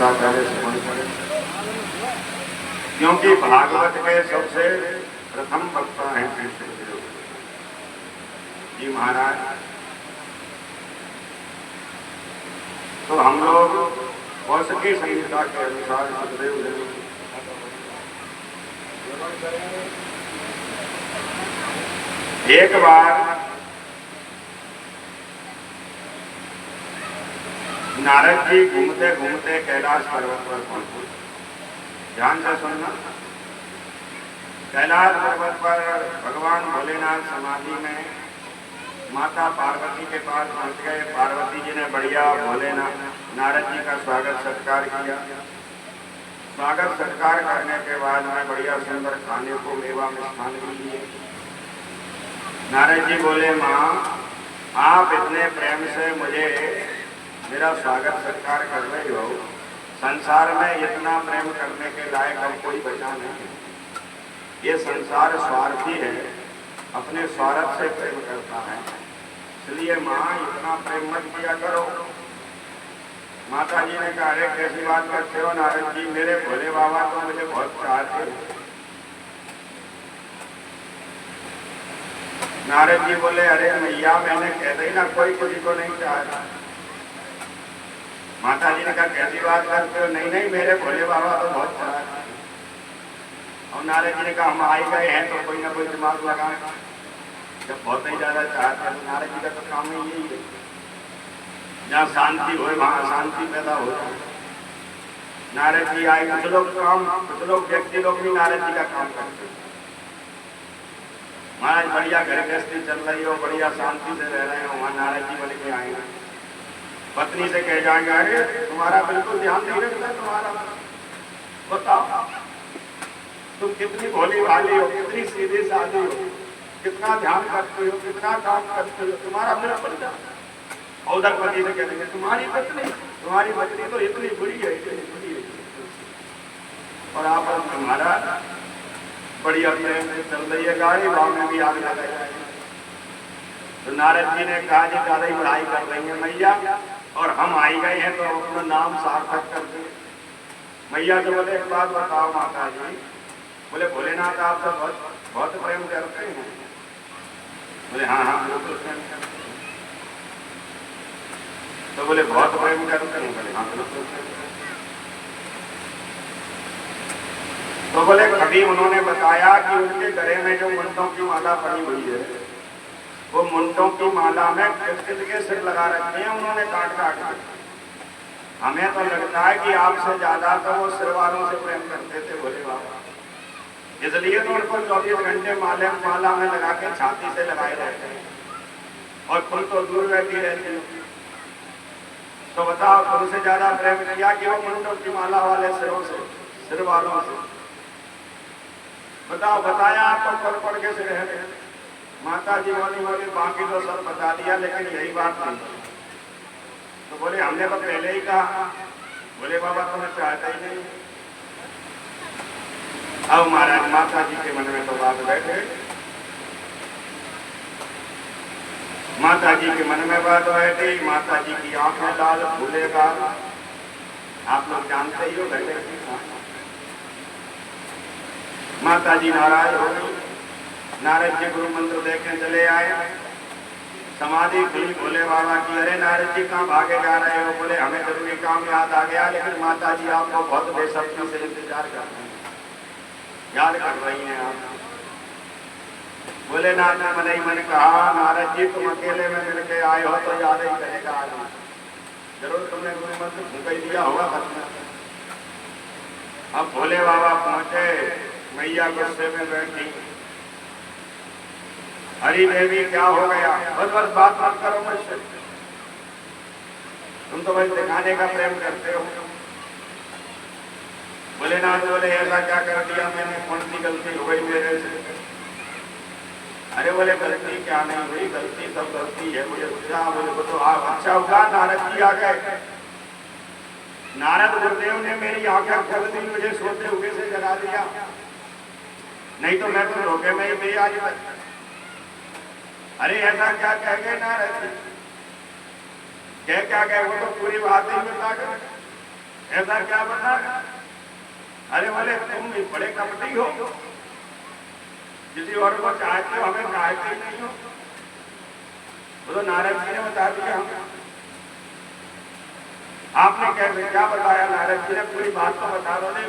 श्रोता पहले सुन पड़े, क्योंकि भागवत के सबसे प्रथम वक्ता हैं श्री सुखदेव जी महाराज। तो हम लोग कौशिकी संहिता के अनुसार सुखदेव जी एक बार नारद जी घूमते घूमते कैलाश पर्वत पर पहुंचे। ध्यान से सुनना, कैलाश पर्वत पर भगवान भोलेनाथ समाधि में माता पार्वती के पास पहुंच गए। पार्वती जी ने बढ़िया भोलेनाथ नारद जी का स्वागत सत्कार किया। स्वागत सत्कार करने के बाद में बढ़िया सुंदर खाने को मेवा मिष्ठान भी दिए। नारद जी बोले, माँ आप इतने प्रेम से मुझे मेरा स्वागत सत्कार कर रहे हो, संसार में इतना प्रेम करने के लायक अब कोई बचा नहीं। ये संसार स्वार्थी है, अपने स्वार्थ से प्रेम करता है, इसलिए माँ इतना प्रेम मत किया करो। माता जी ने कहा, अरे कैसी बात करते हो नारद जी, मेरे भोले बाबा तो मुझे बहुत चाहते हो। नारद जी बोले, अरे मैया मैंने कह दी ना कोई किसी को नहीं चाहता। माता जी ने कहा, कैसी बात करते हो? नहीं नहीं, मेरे भोले बाबा तो बहुत चाहते हैं। और नारद जी ने कहा, हम आ ही गए हैं तो कोई ना कोई दिमाग लगाए। जब बहुत ही ज्यादा चाहते हैं तो नारद जी का तो काम ही यही है, जहाँ शांति हो वहाँ शांति पैदा हो जाए। नारद जी आए, कुछ लोग व्यक्ति लोग भी नारद जी का काम करते हैं। महाराज बढ़िया घर गृहस्थी चल रही हो, बढ़िया शांति से रह रहे हो, वहाँ नारद जी बोले के आएंगे, पत्नी से कह जाएंगे, अरे तुम्हारा बिल्कुल ध्यान नहीं रखता, तुम्हारा बताओ तुम कितनी भोली भाली हो, कितनी सीधी सादी हो, कितना ध्यान करते हो, कितना काम करते हो, तुम्हारा बिल्कुल ध्यान। और उधर पति से कह देंगे, तुम्हारी पत्नी तो इतनी बुरी है, इतनी बुरी है, और आप तुम्हारा बढ़िया प्रेम से चल रही है गाड़ी, गाँव में भी आग लगा जाए। तो नारद जी ने कहा, जी ज्यादा ही बड़ाई कर रही है मैया, और हम आई गए हैं तो अपना नाम सार्थक कर दे। मैया तो बोले, एक बात बताओ माता जी, बोले भोलेनाथ आप तो बहुत प्रेम करते हैं। बोले हाँ हाँ बिल्कुल प्रेम करते हैं। तो बोले बहुत प्रेम करते हैं? बोले हाँ बिल्कुल। तो बोले कभी उन्होंने बताया कि उनके गले में जो मुंडों की माला पड़ी हुई है, वो मुंडों की माला में किसके सिर लगा रखे हैं उन्होंने काट काट के? हमें तो लगता है कि आपसे ज्यादा तो वो सिर वालों से प्रेम करते थे भोले बाबा, इसलिए तो उनको 24 घंटे माला में लगा के छाती से लगाए रहते हैं, और तुम तो दूर बैठी रहती हो। तो बताओ तुमसे ज्यादा प्रेम किया कि वो मुंडों की माला वाले सिर वालों से? बताओ, बताया आपको पढ़ के से रह। माता जी बोली बाकी तो सब बता दिया, लेकिन यही बात नहीं। तो बोले हमने तो पहले ही कहा, बोले बाबा तुम्हें चाहता ही नहीं। अब महाराज माता जी के मन में तो बात बैठे, माता जी के मन में बात बैठी। माता जी की आंखें लाल, फूले गाल, आप लोग जानते ही हो घटे की। माता जी नाराज हो गई। नारद जी गुरु मंत्र देखने चले आए, समाधि खुली भोले बाबा की। अरे नारद जी कहाँ भागे जा रहे हो? बोले हमें जरूरी काम याद आ गया, लेकिन माता जी आपको बहुत बेसब्री से इंतजार कर रही हैं, याद कर रही हैं आप। बोले नाथ ने मन ही मन कहा, नारद जी तुम अकेले में मिल के आए हो तो याद ही करेगा आदमी, जरूर तुमने गुरु मंत्र फूंक ही दिया होगा खत्म। अब भोले बाबा पहुंचे, मैया गुस्से में बैठी, हरी देवी क्या हो गया? बस बात मत करो मुझसे, तुम तो बस दिखाने का प्रेम करते हो। भोलेनाथ बोले ऐसा क्या कर दिया मैंने, कौन सी गलती हो गई मेरे से? अरे बोले गलती क्या नहीं हुई, गलती सब गलती है, मुझे क्या? बोले वो तो अच्छा हुआ नारद जी आ गए। नारद गुरुदेव ने मेरी आंखें खोल दी, मुझे सोते हुए से जगा दिया, नहीं तो मैं तो धोखे में ही भी आज। अरे ऐसा क्या कह गए नारद जी? क्या गए? वो तो पूरी बात ही बता गए। ऐसा क्या बताया? अरे बोले तुम बड़े कपटी हो, किसी और को चाहते हो, हमें चाहते ही नहीं हो। वो तो नारद जी ने बता दिया हमें। आपने कैसे क्या बताया? नारद जी ने पूरी बात तो बता दो ने।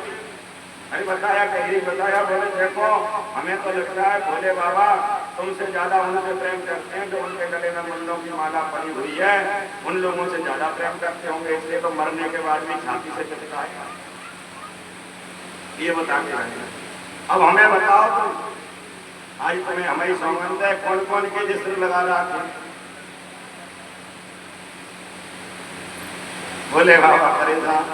अरे बताया, कहीं बताया। बोले देखो हमें तो लगता है भोले बाबा तुमसे ज्यादा उनसे प्रेम करते हैं जो उनके गले में मुंडों की माला पड़ी हुई है, उन लोगों से ज्यादा प्रेम करते होंगे, इसलिए तो मरने के बाद भी छाती से चिपकाए। ये बता के अब हमें बताओ तुम, आज तुम्हें हमारी सौगंध है, कौन कौन के जिस्म लगा रहा था? बोले बाबा परेशान।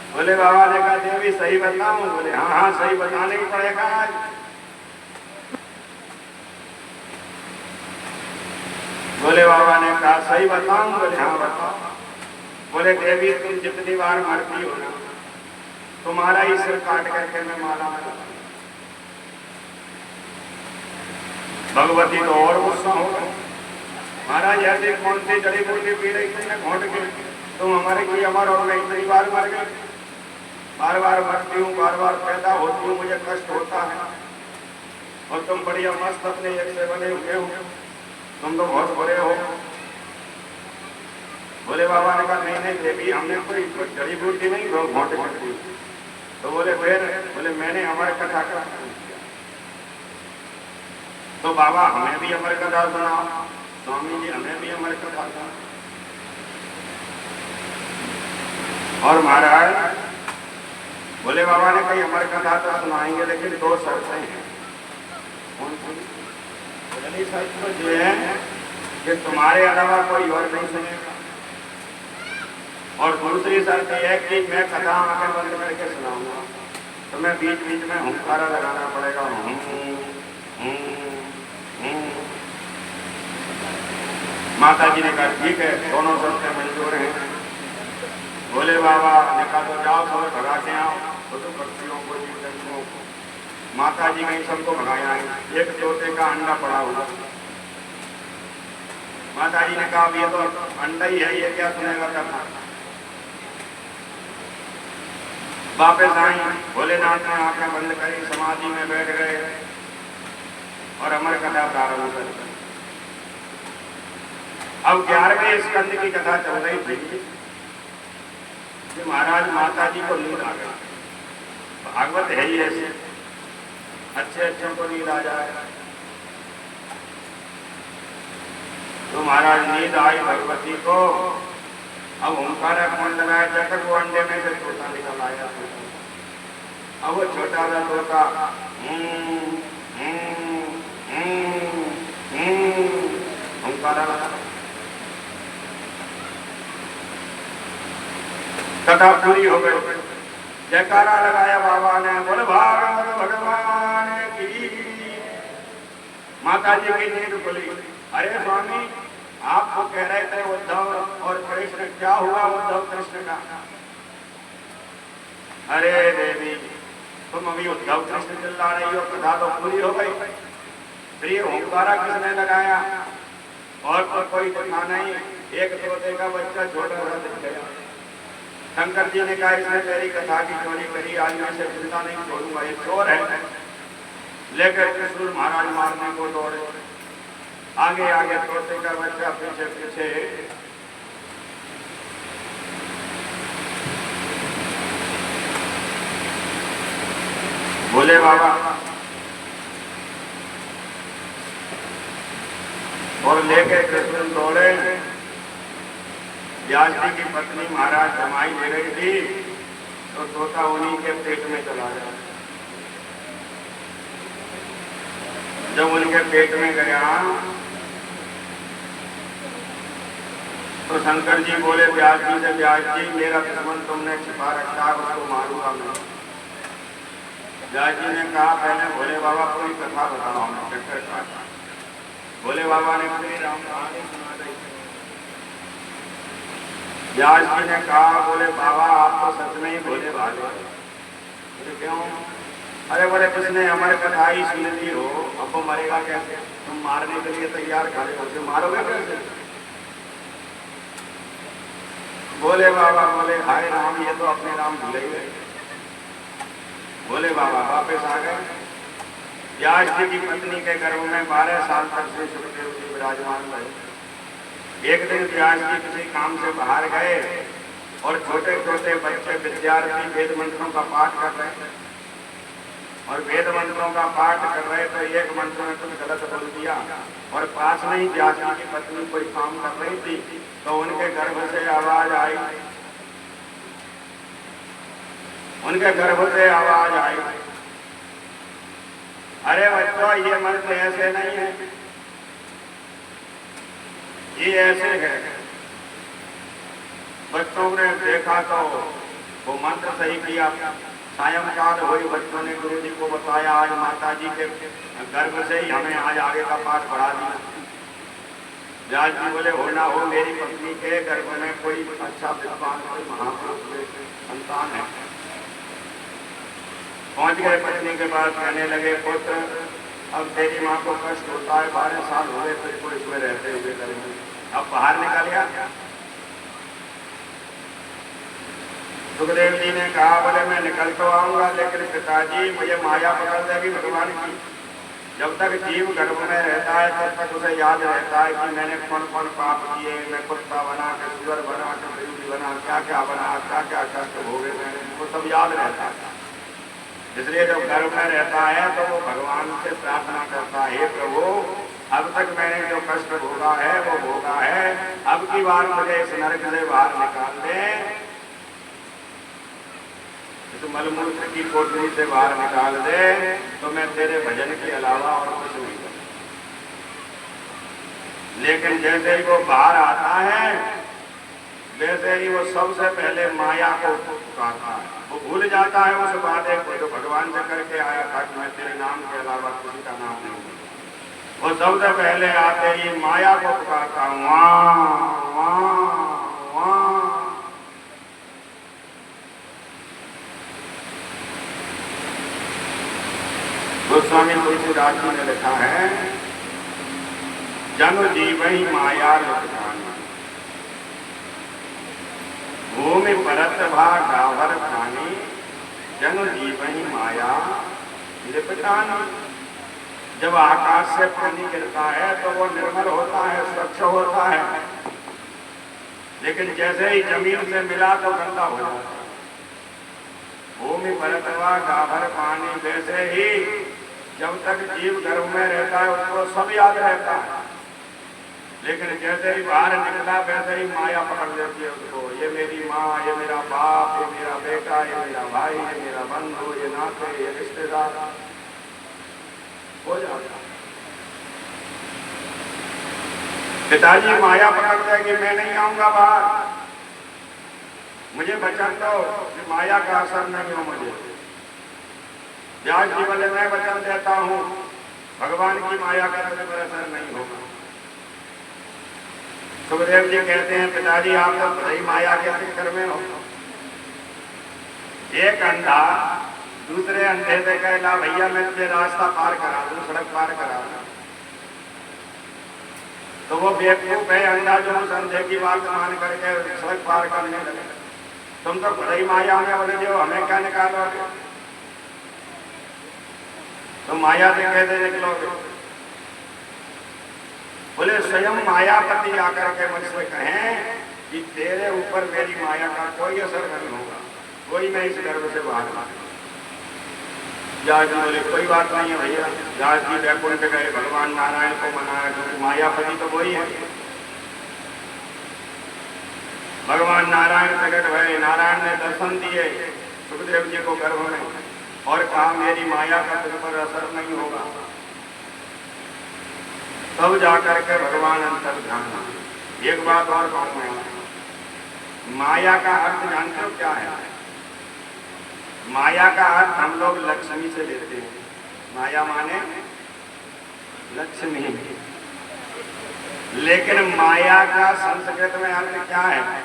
बोले बाबा ने कहा देवी सही बताऊं? बोले हाँ हाँ सही बताने ही पड़ेगा आज। बोले बाबा ने कहा सही बताऊं? बोले हाँ बताओ। बोले देवी तुम जितनी बार मरती हो ना, तुम्हारा ही सिर काट करके मैं माला में लगाऊं। भगवती तो और गुस्सा हो गई। महाराज ऐसे कौन सी जड़ी बूटी पी रही तुमने घोट के, तुम हमारे की अमर और मैं इतनी बार मर गई, बार बार मरती हूँ, बार बार पैदा होती हूँ, मुझे कष्ट होता है, और तुम बढ़िया मस्त अपने एक से बने हुए हो, तुम तो बहुत बुरे हो। बोले बाबा ने कहा नहीं नहीं देवी हमने कोई जड़ी बूटी नहीं घोट सकती। तो बोले फिर? बोले मैंने अमर कथा का। तो बाबा हमें भी अमर कथा सुनाओ। स्वामी जी हमें भी अमर कथा सुनाओ। और महाराज बोले बाबा ने कही अमर कथा तो सुनाएंगे, लेकिन दो शर्तें हैं। पहली शर्त तो जो है कि तुम्हारे अलावा कोई और नहीं सुनेगा, और दूसरी शर्त यह है कि मैं कथा आंखें बंद करके सुनाऊंगा, तो मैं बीच बीच में हुंकारा लगाना पड़ेगा। माता जी ने कहा ठीक है, दोनों शर्तें मंजूर हैं। बोले बाबा ने कहा तो जाओ थोड़े भगा के आओ तो पक्षियों को, जीव जंतुओं को। माता जी कहीं सबको भगाया है। एक तोते का अंडा पड़ा हुआ। माता जी ने कहा अब ये तो अंडा ही है, ये क्या सुनेगा कथा। वापस आई, भोलेनाथ ने आंखें बंद करी, समाधि में बैठ गए और अमर कथा प्रारंभ कर दी। अब 11वें स्कंद की कथा चल रही थी कि महाराज माता जी को नींद आ गई। भागवत है ही ऐसे, अच्छे अच्छों को नींद आ जाए। तो महाराज नींद आई भगवती को। अब ओंकारा कौन लगाया? जब तक वो अंडे में से तोता निकल आया। अब वो छोटा सा तोता ओंकारा लगा। कथा पूरी हो गई। जयकारा लगाया बाबा ने, बोले भागवत भगवान की। माता जी की नींद खुली। अरे स्वामी आपको कह रहे थे उद्धव और कृष्ण, क्या हुआ उद्धव कृष्ण का? अरे देवी तुम अभी उद्धव कृष्ण चिल्ला रही हो, कथा तो पूरी हो गई। फिर ये ओंकारा किसने लगाया? और तो कोई दिखा नहीं, एक तोते का बच्चा छोटा सा दिख गया। शंकर जी ने कहा इसने मेरी कथा की चोरी करी, आज मैं इसे जिंदा नहीं छोड़ूंगा, ये चोर है। लेकर त्रिशूल महाराज मारने को दौड़े। आगे आगे तोते का बच्चा, पीछे पीछे। बोले बाबा और लेके कृष्ण दौड़े। व्यास जी की पत्नी महाराज जमाई ले रही थी, तो तोता उन्हीं के पेट में चला गया। जब उनके पेट में गया तो शंकर जी बोले व्यास जी से, व्यास जी मेरा दुश्मन तुमने छिपा रखा, उसको मारूंगा मैं। व्यास जी ने कहा पहले भोले बाबा कोई कथा बताओ हमें। चक्कर काटा। भोले बाबा ने श्री राम कहानी सुना दी। व्यास जी ने कहा बोले बाबा आप तो सच में ही भोले भाले। बोले क्यों? अरे बोले किसने हमारे कथा ही सुन ली हो, अब वो मरेगा कैसे? तुम मारने के लिए तैयार खड़े हो, उसे मारोगे कैसे? बोले बाबा बोले हाय राम ये तो अपने नाम भूले ही गए। बोले बाबा वापस आ गए। व्यास जी की पत्नी के गर्भ में 12 साल तक श्री सुखदेव जी विराजमान रहे। एक दिन व्यास जी किसी काम से बाहर गए और छोटे छोटे बच्चे विद्यार्थी वेद मंत्रों का पाठ कर रहे थे। और वेद मंत्रों का पाठ कर रहे तो एक मंत्र में कुछ गलत बोल दिया और पास में ही व्यास जी की पत्नी कोई काम कर रही थी तो उनके गर्भ से आवाज आई, उनके गर्भ से आवाज आई, अरे बच्चों ये मंत्र ऐसे नहीं है, ये ऐसे है। बच्चों ने देखा तो वो मंत्र सही किया। सायंकाल हुई, बच्चों ने गुरु जी को बताया, आज माता जी के गर्भ से ही हमें आज आगे का पाठ पढ़ा दिया। व्यास जी बोले हो ना हो मेरी पत्नी के गर्भ में कोई अच्छा विद्वान, कोई महापुरुष संतान है। पहुंच गए पत्नी के पास, कहने लगे पुत्र अब तेरी माँ को कष्ट होता है, 12 साल हो गए तेरे को इसमें रहते हुए घर में, अब बाहर निकल गया। सुखदेव जी ने कहा बोले मैं निकल तो आऊंगा लेकिन पिताजी मुझे माया पकड़ देगी भगवान की। जब तक जीव गर्भ में रहता है तब तक उसे याद रहता है कि मैंने कौन कौन पाप किए, मैं कुत्ता बना के सुअर बना के बिल्ली बना, क्या क्या बना, क्या क्या कष्ट भोगे मैंने, वो सब याद रहता है। इसलिए जब गर्भ में रहता है तो वो भगवान से प्रार्थना करता है, हे प्रभु अब तक मैंने जो कष्ट भोगा है वो भोगा है, अब की बार मुझे इस नरक से बाहर निकाल दे, तो मलमूत्र की कोठरी से बाहर निकाल दे तो मैं तेरे भजन के अलावा और कुछ नहीं करूं। लेकिन जैसे ही वो बाहर आता है वैसे ही वो सबसे पहले माया को पुकारता है। वो भूल जाता है उस वादे को जो भगवान से करके आया था कि मैं तेरे नाम के अलावा किसी का नाम नहीं लूंगा। वो सबसे पहले आते ही माया को पुकारता हूं, वहां वहां वहां। गोस्वामी तुलसीदास जी ने लिखा है जन जीव ही माया लुटाना, भूमि परत भावर पानी, जन जीव ही माया लिपटानी। जब आकाश से पानी गिरता है तो वो निर्मल होता है, स्वच्छ होता है, लेकिन जैसे ही जमीन से मिला तो गंदा हो जाता है। भूमि परतवा गाभर पानी, वैसे ही जब तक जीव गर्भ में रहता है उसको सब याद रहता है, लेकिन जैसे ही बाहर निकला वैसे ही माया पकड़ लेती है उसको। ये मेरी माँ, ये मेरा बाप, ये मेरा बेटा, ये मेरा भाई, ये मेरा बंधु, ये नाते, ये रिश्तेदार हो जाता। पिताजी माया पकड़ देगी, मैं नहीं आऊंगा बाहर, मुझे बचन दो, माया का असर नहीं हो मुझे। व्यास जी बोले मैं वचन देता हूं भगवान की माया का तुझे पर असर नहीं होगा। सुखदेव जी कहते हैं पिताजी आप तो बड़ी माया के चक्कर में हो। एक अंधा दूसरे अंधे से कहला भैया मैं तुझे रास्ता पार करा दूं, सड़क पार करा दूं, तो वो बेवकूफ है अंधा जो उस अंधे की बात मान करके सड़क पार करने लगे। तुम तो बड़ी माया में बोले जो हमें क्या निकालोगे, तो माया से कैसे निकलोगे। बोले स्वयं मायापति आकर के मुझसे कहें कि तेरे ऊपर मेरी माया का कोई असर नहीं होगा, कोई मैं इस गर्भ से बाहर ना। व्यास जी बोले कोई बात नहीं है भैया। व्यास जी वैकुंठ गए, भगवान नारायण को मनाया, क्योंकि मायापति तो वही है। भगवान नारायण प्रकट भये, नारायण ने दर्शन दिए सुखदेव जी को गर्भ में और कहा मेरी माया का तुझ पर असर नहीं होगा। तब जाकर के भगवान अंतर्ध्यान। एक बात और कहूँ, माया का अर्थ जानते हो क्या है? माया का अर्थ हम लोग लक्ष्मी से लेते हैं। माया माने लक्ष्मी, लेकिन माया का संस्कृत में अर्थ क्या है?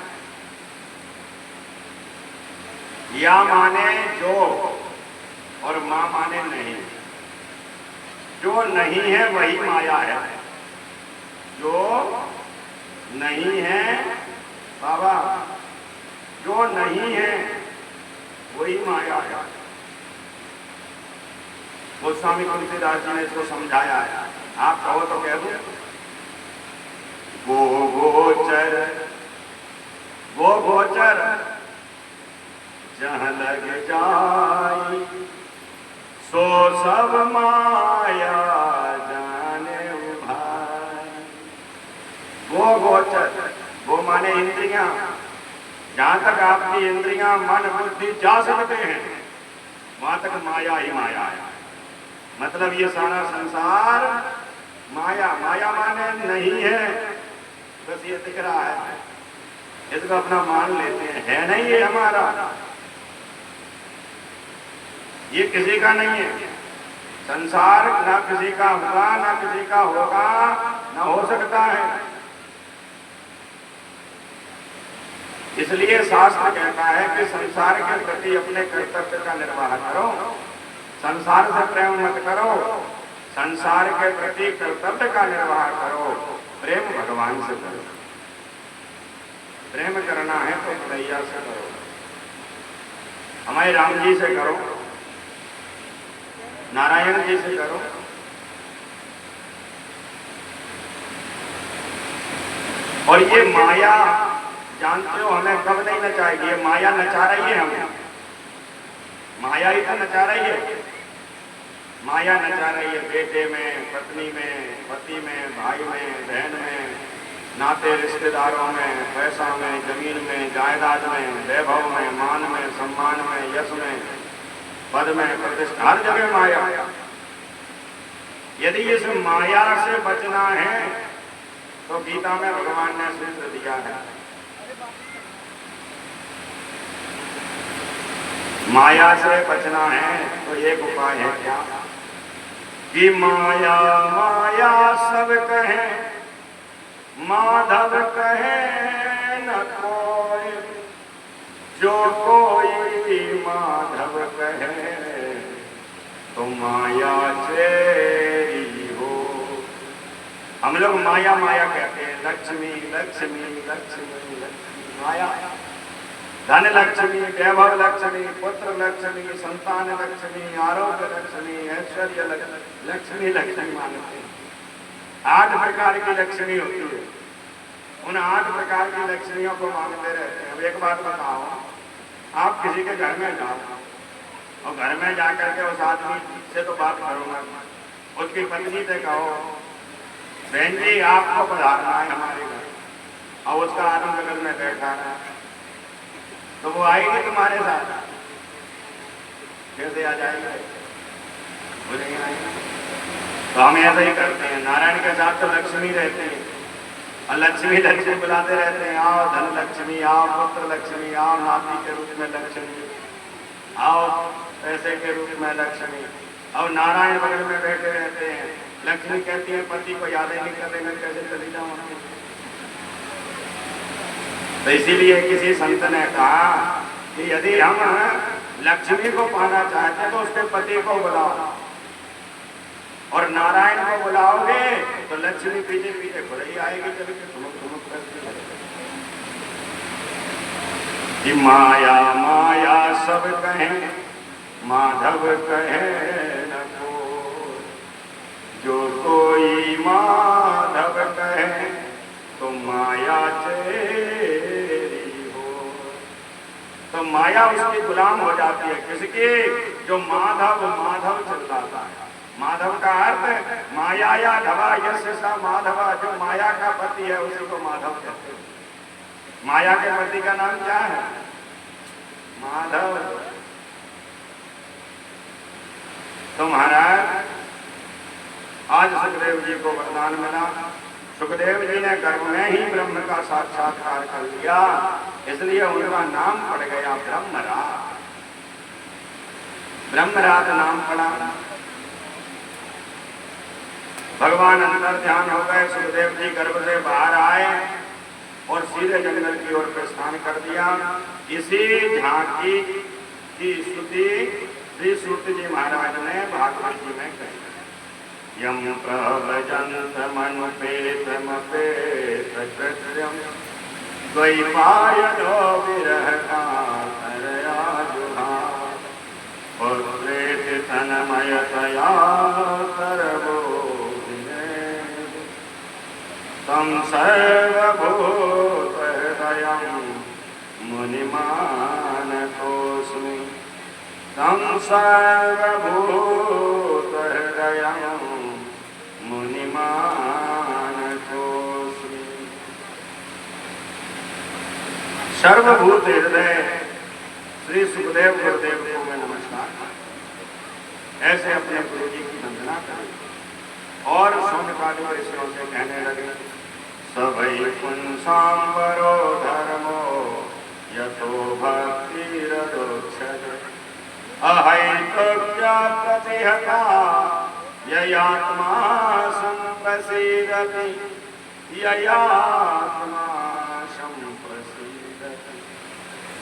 या माने जो और मां माने नहीं। जो नहीं है वही माया है, जो नहीं है बाबा, जो नहीं है वही माया है। गोस्वामी तुलसीदास जी ने इसको समझाया है। आप कहो तो कह दो, गोचर जहाँ लग जाई सो सब माया जाने भाई। गोचर, वो माने इंद्रियां, जहां तक आपकी इंद्रियां मन बुद्धि जा सकते हैं वहां तक माया ही माया है। मतलब ये सारा संसार माया, माया माने नहीं है, बस ये दिख रहा है, इसको अपना मान लेते हैं, है नहीं ये हमारा, ये किसी का नहीं है। संसार ना किसी का हुआ ना किसी का होगा ना हो सकता है। इसलिए शास्त्र कहता है कि संसार के प्रति अपने कर्तव्य का निर्वाह करो, संसार से प्रेम मत करो, संसार के प्रति कर्तव्य का निर्वाह करो, प्रेम भगवान से करो। प्रेम करना है तो कन्हैया से करो, हमारे राम जी से करो, नारायण जी से करो। और ये माया जानते हो हमें कब नहीं नचाएगी, ये माया नचा रही है हमें, माया ही तो नचा रही है। माया नचा रही है बेटे में, पत्नी में, पति में, भाई में, बहन में, नाते रिश्तेदारों में, पैसा में, जमीन में, जायदाद में, वैभव में, मान में, सम्मान में, यश में, पद में, प्रतिष्ठा, हर जगह माया। यदि इस माया से बचना है तो गीता में भगवान ने सूत्र दिया है, माया से बचना है तो एक उपाय है क्या, कि माया माया सब कहे माधव कहे न कोई, जो कोई माधव कहे तो माया चेरी हो। हम लोग माया माया कहते हैं, लक्ष्मी लक्ष्मी लक्ष्मी लक्ष्मी, माया, धन लक्ष्मी, वैभव लक्ष्मी, पुत्र लक्ष्मी, संतान लक्ष्मी, आरोग्य लक्ष्मी, ऐश्वर्य लक्ष्मी, लक्ष्मी मानते हैं। 8 प्रकार की लक्ष्मी होती है, उन 8 प्रकार की लक्ष्मियों को मांगते रहते हैं। अब एक बात बताओ, आप किसी के घर में जाओ और घर में जाकर के उस आदमी से तो बात करूंगा, उसकी पत्नी से कहो बहन जी आपको पधारना है हमारे घर, और उसका आदमी बगल में बैठा है, तो वो आएगी तुम्हारे साथ, कैसे आ जाएगी, वो नहीं आएगी। तो हम ऐसा ही करते हैं, नारायण के साथ तो लक्ष्मी रहते हैं, और लक्ष्मी लक्ष्मी बुलाते रहते हैं, आओ धन लक्ष्मी, आओ पुत्र लक्ष्मी, आओ नाती के रूप में लक्ष्मी, आओ पैसे के रूप में लक्ष्मी, और नारायण बगल में बैठे रहते हैं। लक्ष्मी कहती है पति को याद ही नहीं कर रहे, मैं कैसे चली जाऊँ। तो इसीलिए किसी संत ने कहा कि यदि हम लक्ष्मी को पाना चाहते हैं तो उसके पति को बुलाओ, और नारायण को बुलाओगे तो लक्ष्मी पीछे पीछे खुद ही आएगी, चल के ठुमक ठुमक करती है। माया माया सब कहे माधव कहे न कोई, जो कोई माधव कहे तो माया चेरी हो। तो माया उसकी गुलाम हो जाती है, किसकी, जो माधव माधव चिल्लाता है। माधव का अर्थ माया या धवा यस्य सा माधवा, जो माया का पति है उसी को माधव कहते हैं। माया के पति का नाम क्या है, माधव। तो महाराज आज सुखदेव जी को वरदान मिला, सुखदेव जी ने गर्भ में ही ब्रह्म का साक्षात्कार कर लिया, इसलिए उनका नाम पड़ गया ब्रह्मराज। ब्रह्मराज नाम पड़ा। भगवान अंतर ध्यान हो गए, सुखदेव जी गर्भ से बाहर आए और सीधे जंगल की ओर प्रस्थान कर दिया। इसी झांकी की स्तुति श्री सूत जी महाराज ने भागवत जी में कही। यम प्रभजंत मनुपेतमपेत कृत्यम द्वैपायनो विरह कातरया जुहा। मयतया सर्वोदिने तं सर्वभूतहृदयं मुनिमानतोऽस्मि तं सर्वभूतहृदयं मुनिमानतोऽस्मि। सर्वभूत हृदय श्री सुखदेव गुरुदेव को मैं नमस्कार। ऐसे अपने गुरु जी की वंदना करें और शौनकादि ऋषियों से कहने लगे, सवै पुंसाम्बरो धर्मो यतो भक्तिरदोक्षते अहैतुक्या प्रतिहता ययात्मा सम्प्रसीदति ययात्मा सम्प्रसीदति।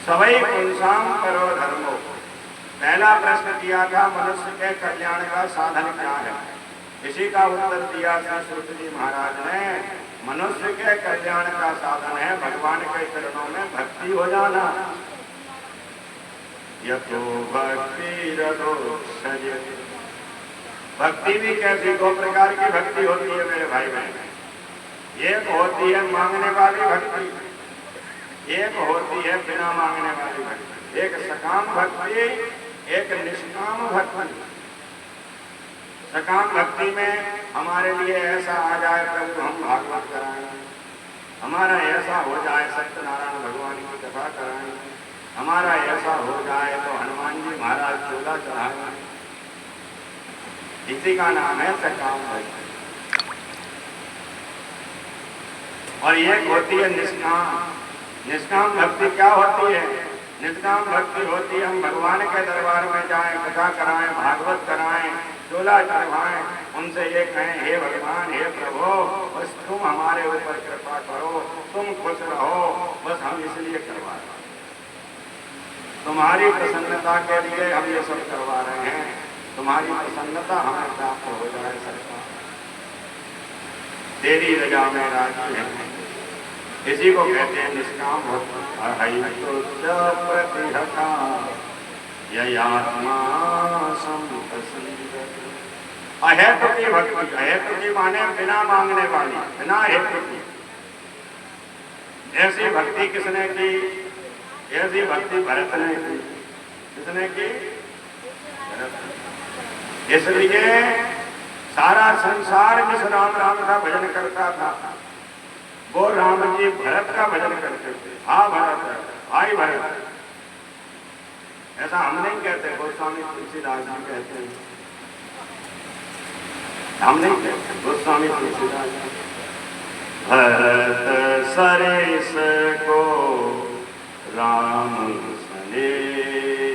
सवै पुंसाम्बरो धर्मो, पहला प्रश्न किया था मनुष्य के कल्याण का साधन क्या है। इसी का उत्तर दिया था श्रुत जी महाराज ने, मनुष्य के कल्याण का साधन है भगवान के चरणों में भक्ति हो जाना। यतो भक्ति रदोक्षयते, भक्ति भी कैसी, दो प्रकार की भक्ति होती है मेरे भाई बहन। एक होती है मांगने वाली भक्ति, एक होती है बिना मांगने वाली भक्ति। एक सकाम भक्ति, एक निष्काम भक्ति। सकाम भक्ति में हमारे लिए ऐसा आ जाए प्रभु हम भागवत कराएं, हमारा ऐसा हो जाए सत्यनारायण भगवान की कथा कराएं, हमारा ऐसा हो जाए तो हनुमान जी महाराज चोला चढ़ाएं। इसी का नाम है सकाम भक्ति। और एक होती है निष्काम। निष्काम भक्ति क्या होती है? निष्काम भक्ति होती है हम भगवान के दरबार में जाएं, कथा कराएं, भागवत कराएं, चोला चढ़वाएं, उनसे ये कहें, हे भगवान, हे प्रभु, बस तुम हमारे ऊपर कृपा करो, तुम खुश रहो, बस हम इसलिए करवा रहे हैं, तुम्हारी प्रसन्नता के लिए हम ये सब करवा रहे हैं, तुम्हारी प्रसन्नता हमें प्राप्त हो जाए सरकार, तेरी रजा में राजी है। इसी को कहते हैं निष्काम भक्ति। प्रतिहता ययात्मा सम्प्रसीदति। अहेतु की भक्ति, अहेतु की माने बिना मांगने वाली, बिना हेतु की। ऐसी भक्ति किसने की? ऐसी भक्ति भरत ने की। किसने की? भरत। इसलिए सारा संसार जिस राम राम का भजन करता था वो राम जी भरत का भजन करते थे। हाँ भरत, भाई भरत। ऐसा हम नहीं कहते, गोस्वामी तुलसीदास जी कहते हैं, हम नहीं कहते, गोस्वामी तुलसीदास जी। भरत सरेस को राम सनेही,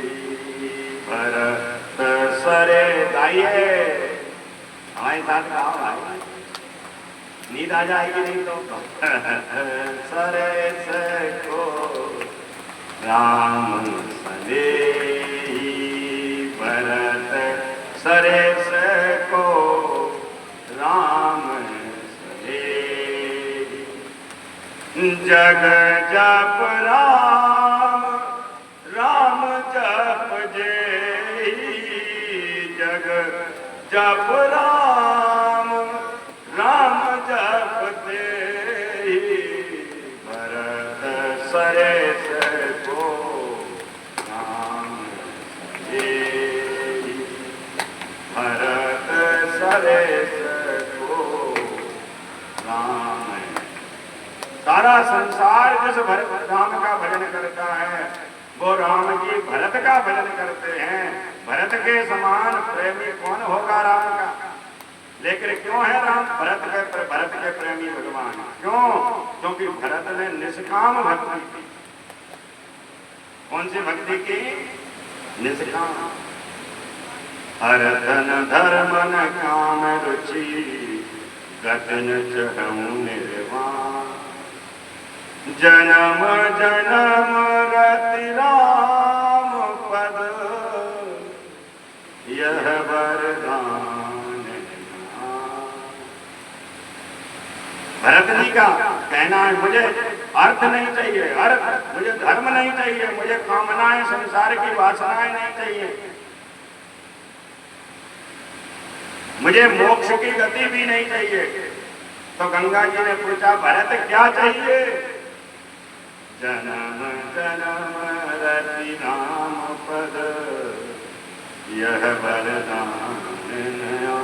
भरत सरे गाइए हमारे साथ गाओ भाई, नींद आ जाएगी नहीं तो। सरेस को राम सनेही, भरत सरेस को राम सनेही। जग जप राम, राम जप जेही, जग जप राम, राम जप तेही, भरत सरेस को राम सनेही, भरत सरेस को राम। सारा संसार जिस भरत राम का भजन करता है वो राम जी भरत का भजन करते हैं। भरत के समान प्रेमी कौन होगा राम का? लेकिन क्यों है राम भरत के प्रेमी भगवान? क्यों? क्योंकि भरत ने निष्काम भक्ति की। कौन सी भक्ति की? निष्काम। अरधन धर्म न काम रुचि, गतन चहूं निर्वाण, जन्म जन्म रति राम पद, यह वरदान। भरत जी का कहना है मुझे अर्थ नहीं चाहिए, अर्थ मुझे धर्म नहीं चाहिए, मुझे कामनाएं संसार की वासनाएं नहीं चाहिए, मुझे मोक्ष की गति भी नहीं चाहिए। तो गंगा जी ने पूछा, भरत क्या चाहिए? जन्म जन्म रति नाम पद यह वरदान नया।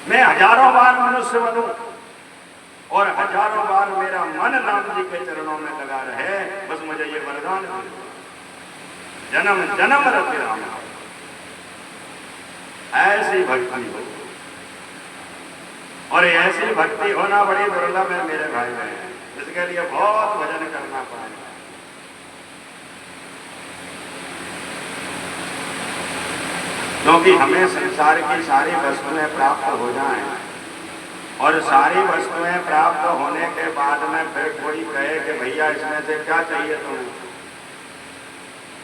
मैं हजारों बार मनुष्य बनूं और हजारों बार मेरा मन राम जी के चरणों में लगा रहे, बस मुझे ये वरदान है, जन्म जन्म रति राम। ऐसी भक्ति हो, और ऐसी भक्ति होना बड़ी दुर्लभ है मेरे भाई बहन। इसके लिए बहुत भजन करना पड़ेगा। क्योंकि हमें संसार की सारी वस्तुएं प्राप्त हो जाएं, और सारी वस्तुएं प्राप्त होने के बाद में फिर कोई कहे कि भैया इसमें से क्या चाहिए तुम्हें,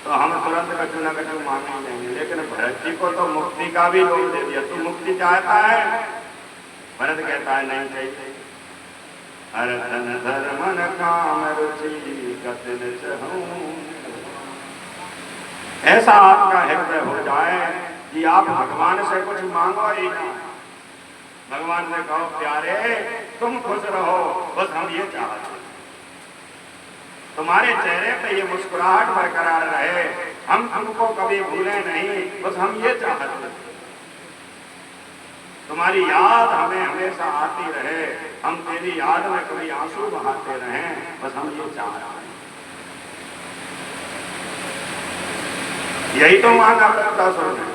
तो हम तुरंत कछु न कछु मांग ही लेंगे। लेकिन भरत जी को तो मुक्ति का भी लोभ दे दिया। तू मुक्ति चाहता है? भरत कहता है नहीं चाहिए। हर धन धर्म काम रुचि कतिन चहूं। ऐसा आपका हृदय हो जाए कि आप भगवान से कुछ मांगो ही ना। भगवान से कहो, प्यारे तुम खुश रहो, बस हम ये चाहते, तुम्हारे चेहरे पे ये मुस्कुराहट बरकरार रहे, हम तुमको कभी भूले नहीं, बस हम ये चाहते, तुम्हारी याद हमें हमेशा आती रहे, हम तेरी याद में कभी आंसू बहाते रहें, बस हम ये चाहते हैं। यही तो मांगा वृत्रासुर ने।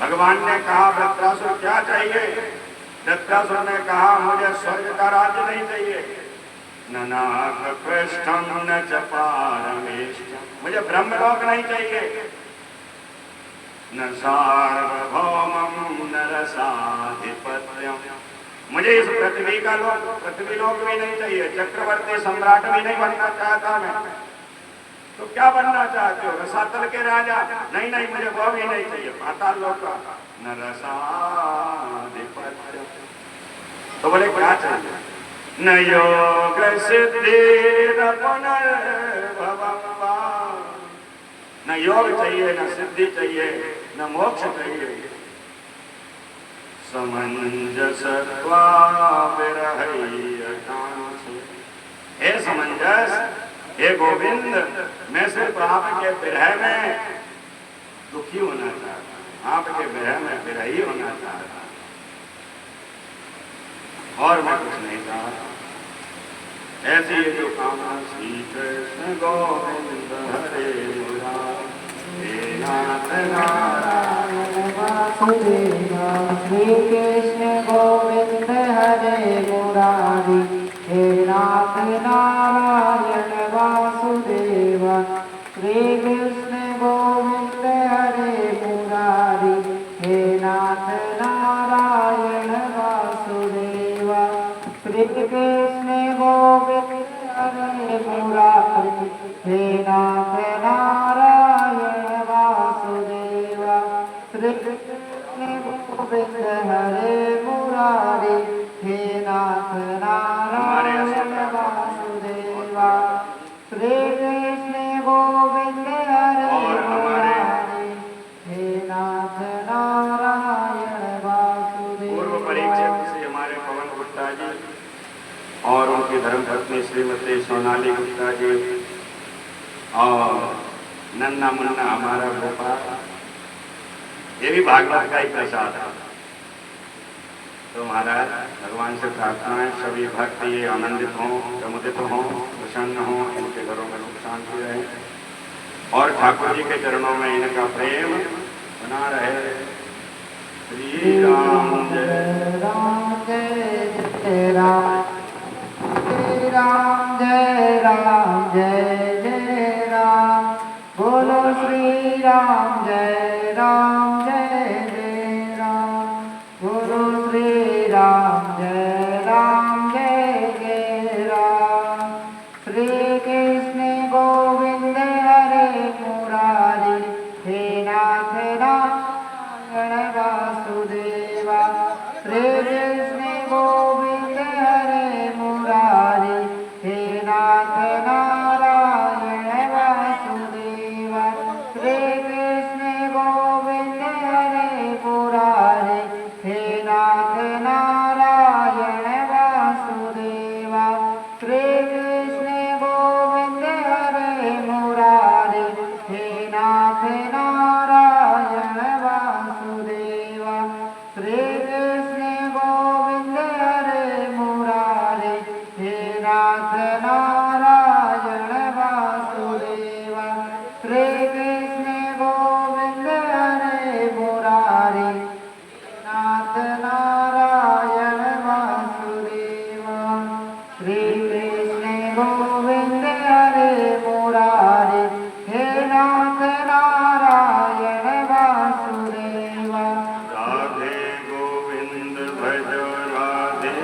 भगवान ने कहा, वृत्रासुर क्या चाहिए? वृत्रासुर ने कहा, मुझे स्वर्ग का राज्य नहीं चाहिए, न नाग पृष्ठम न च पारमेष्ठम, मुझे ब्रह्मलोक नहीं चाहिए, न सार्वभौमम न रसाधिपत्यम, मुझे इस पृथ्वी का लोक, पृथ्वी लोक भी नहीं चाहिए, चक्रवर्ती सम्राट भी नहीं बनना चाहता मैं। तो क्या बनना चाहते हो? रसातल के राजा? नहीं नहीं, मुझे वो भी नहीं चाहिए। पाताल लोक का? न रसाधिपत्यम। तो बोले क्या चाहिए? न योग सिद्धि न पुनर्भवम, न योग चाहिए, न सिद्धि चाहिए, न मोक्ष चाहिए, समंजसत्वा विरहैयकांसु। हे समंजस, हे गोविंद, मैं सिर्फ आपके विरह में दुखी होना चाहता हूं, आपके विरह में विरही होना चाहता हूं, और मैं कुछ नहीं चाहता। ऐसी ये जो कामना, श्री कृष्ण गोविंद हरे मुरारी, नाथ नारायण वासुदेवा। श्री कृष्ण गोविंद हरे मुरारी, हे नाथ नारायण वासुदेवा। श्री कृष्ण गोविंद हरे मुरारी, हे नाथ नारायण वासुदेवा। श्री कृष्ण गोविंद हरे मुरारी, हे नाथ नारायण वासुदेवा। श्री कृष्ण गोविंद हरे मुरारी, हे नाथ नारायण वासुदेवा। श्री कृष्ण गोविंद हरे मुरारी, हे नाथ नारायण वासुदेवा। पूर्व परीक्षित से हमारे पवन गुप्ता जी और उनकी धर्मपत्नी श्रीमती सोनाली गुप्ता जी और नन्ना मुन्ना हमारा गोपाल, ये भी भागवत का ही प्रसाद है। तो महाराज भगवान से प्रार्थना है, सभी भक्त ये आनंदित हों, समुदित हों, प्रसन्न हों, इनके घरों में सुख शांति रहे, और ठाकुर जी के चरणों में इनका प्रेम बना रहे। श्री राम जय राम जय जय राम, जय राम जय राम जय जय राम। बोलो श्री राम जय राम जय जय राम। बोलो श्री राम जय राम जय जय राम। श्री कृष्ण गोविंद हरे मुरारी, हे नाथ नारायण वासुदेवा। श्री कृष्ण गोविंद हरे मुरारी, हे नाथ नारायण वासुदेवा। श्री कृष्ण गोविंद श्री कृष्ण गोविंद हरे मुरारी नाथ नारायण वासुदेव श्री कृष्ण गोविंद हरे मुरारी हे नाथ नारायण वासुदेव राधे गोविंद भजो राधे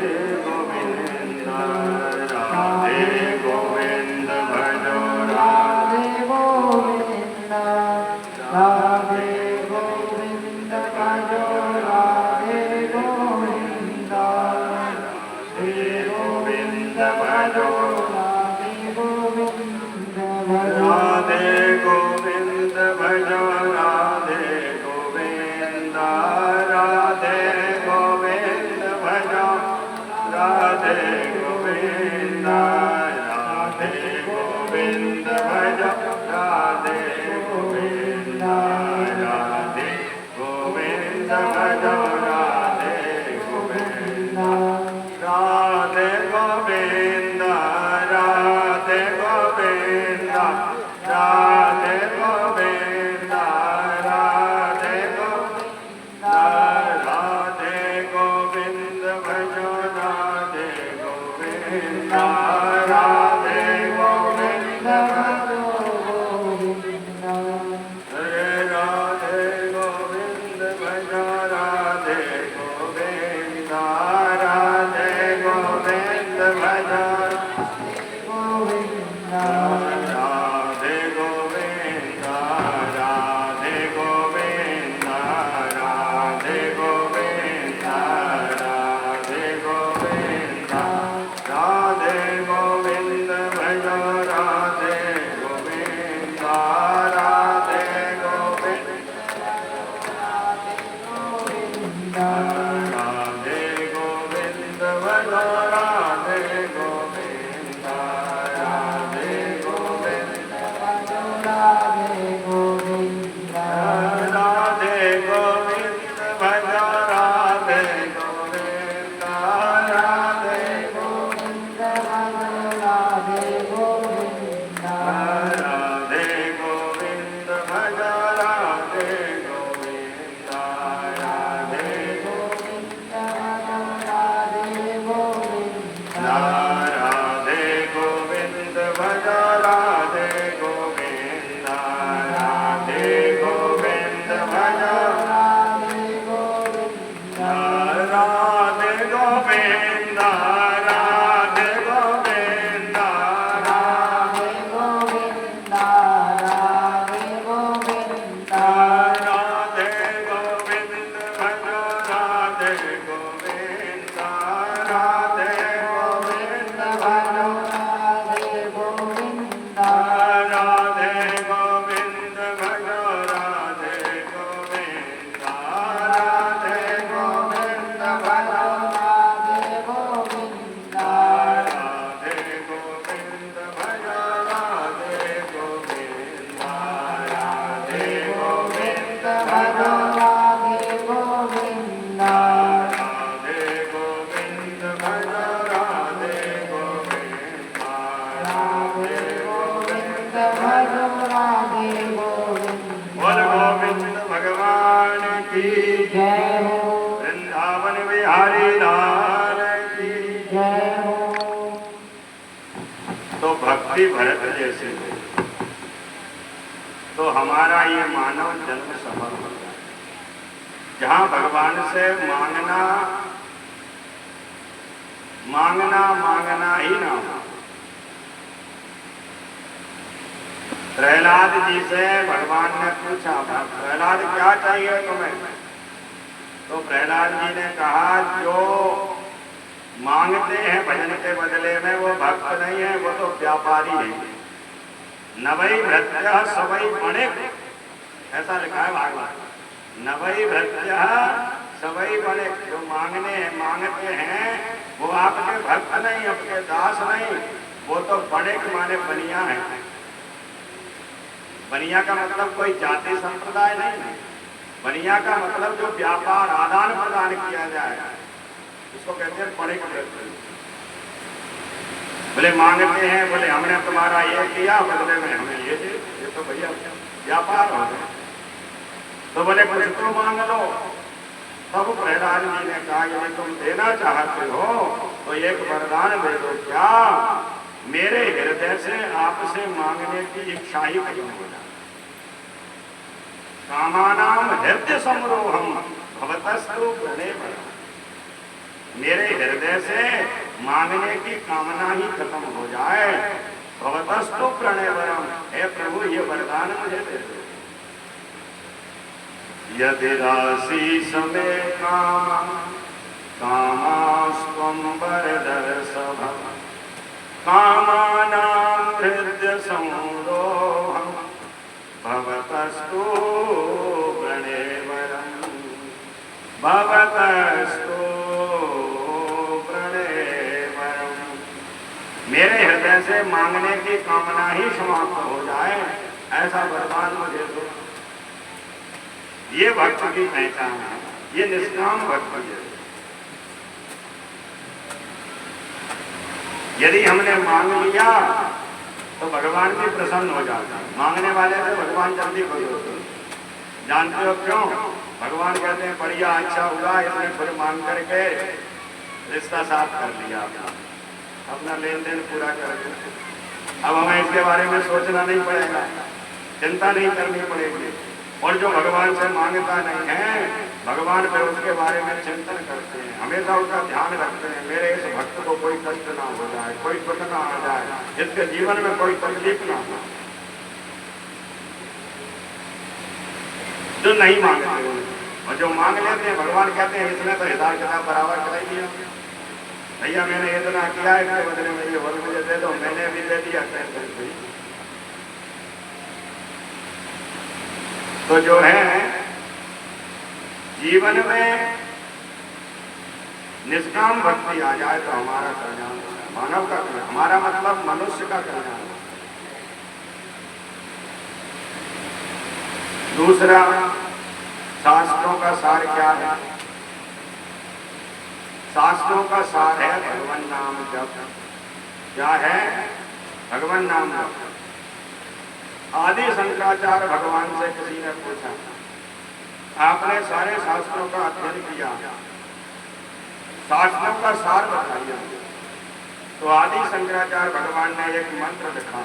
गोविंद राधे गोविंद भजो राधे गोविंद राधे गोविंद भजो राधे गोविंद श्री गोविंद भजो राधे गोविंद भजो राधे गोविंद भजो राधे गोविंद राधे गोविंद भजो राधे गोविंद राधे गोविंद भजो राधे गोविंद राधे गोविंद भजो राधे गोविंद राधे गोविंद राधे गोविंद राधे गोविंद राधे गोविंद राधे गोविंद भजो राधे गोविंद राधे गोविंद भजो हरे राधे गोविंद भजो राधे गोविंद राधे गोविंद भजो राधे गोविंद राधे गोविंद राधे गोविंद राधे गोविंद राधे गोविंद भजो राधे गोविंद राधे गोविंद राधे गोविंद भजो राधे गोविंद राधे गोविंद राधे गोविंद राधे गोविंद भजो राधे गोविंद राधे गोविंद राधे गोविंद राधे गोविंद भजो राधे गोविंद राधे गोविंद राधे गोविंद राधे गोविंद भजो राधे गोविंद राधे गोविंद भजो राधे गोविंद राधे गोविंद राधे गोविंद राधे गोविंद राधे गोविंद राधे गोविंद भजो राधे गोविंद राधे गोविंद भजो राधे गोविंद राधे गोविंद भजो राधे गोविंद राधे गोविंद भजो राधे गोविंद राधे गोविंद भजो राधे गोविंद राधे गोविंद भजो राधे गोविंद राधे गोविंद भजो राधे गोविंद राधे गोविंद भजो राधे गोविंद बोल गोविंद भगवान की जय हो वृंदावन बिहारी लाल की जय हो तो भक्ति भरत जैसे हो तो हमारा ये मानव जन्म सफल हो जाए जहाँ भगवान से मांगना मांगना मांगना ही ना हो। प्रहलाद जी से भगवान ने पूछा प्रहलाद क्या चाहिए तुम्हें? तो प्रहलाद जी ने कहा जो मांगते हैं भजन के बदले में वो भक्त नहीं है, वो तो व्यापारी है। नवई भृत्य सवई वणिक, ऐसा लिखा है भागवत। नवई भृत्य सवई वणिक, जो मांगते हैं वो आपके भक्त नहीं, आपके दास नहीं, वो तो वणिक माने बनिया है। बनिया का मतलब कोई जाति संप्रदाय नहीं है। बनिया का मतलब जो व्यापार आदान प्रदान किया जाए इसको कहते हैं वणिक वृत्ति। बोले मांगते हैं, बोले हमने तुम्हारा ये किया बदले में हमें ये दे, ये तो भैया व्यापार हो गया। तो बोले कुछ तो मांग लो। तब प्रहलाद जी ने कहा यदि तुम देना चाहते हो तो एक वरदान दे दो। क्या? मेरे हृदय से आपसे मांगने की इच्छा ही खत्म हो जाए। कामानाम हृदय समरोहम भवतस्तु प्रणय। मेरे हृदय से मांगने की कामना ही खत्म हो जाए। भवतस्तु प्रणयवरम, हे प्रभु ये वरदान मुझे दे दो। यदि राशि समय काम कामास्त्वं वरदर्शभ कामानां हृदय संरोहम् भवतस्तु प्रणयवरम भवतस्तु प्रणयवरम। मेरे हृदय से मांगने की कामना ही समाप्त हो जाए, ऐसा वरदान मुझे दो। ये भक्त की पहचान है, ये निष्काम भक्ति है। यदि हमने मांग लिया तो भगवान भी प्रसन्न हो जाता है। मांगने वाले से भगवान जल्दी खुश होते हैं। जानते हो क्यों? भगवान कहते हैं बढ़िया अच्छा हुआ, इसने खुद मांग करके रिश्ता साफ कर लिया, अपना लेन देन पूरा कर दिया। अब हमें इसके बारे में सोचना नहीं पड़ेगा, चिंता नहीं करनी पड़ेगी। और जो भगवान से मांगता नहीं है, भगवान फिर उसके बारे में चिंतन करते हैं, हमेशा उसका ध्यान रखते हैं। मेरे इस भक्त को कोई कष्ट ना हो जाए, कोई दुख ना आ जाए, इसके जीवन में कोई तकलीफ ना हो। जो नहीं मांगते और जो मांग लेते हैं, भगवान कहते हैं इसने तो हिसाब किताब बराबर कराई दिया। भैया मैंने इतना किया है, इसके बदले में ये वर मुझे दे दो, मैंने भी दे दिया। तो जो है जीवन में निष्काम भक्ति आ जाए तो हमारा कल्याण होता है, मानव का कल्याण, हमारा मतलब मनुष्य का कल्याण। दूसरा, शास्त्रों का सार क्या है? शास्त्रों का सार है भगवान नाम जप। क्या है? भगवान नाम जप। आदि शंकराचार्य भगवान से किसी ने पूछा, आपने सारे शास्त्रों का अध्ययन किया, शास्त्रों का सार बताइए। तो आदि शंकराचार्य भगवान ने एक मंत्र लिखा,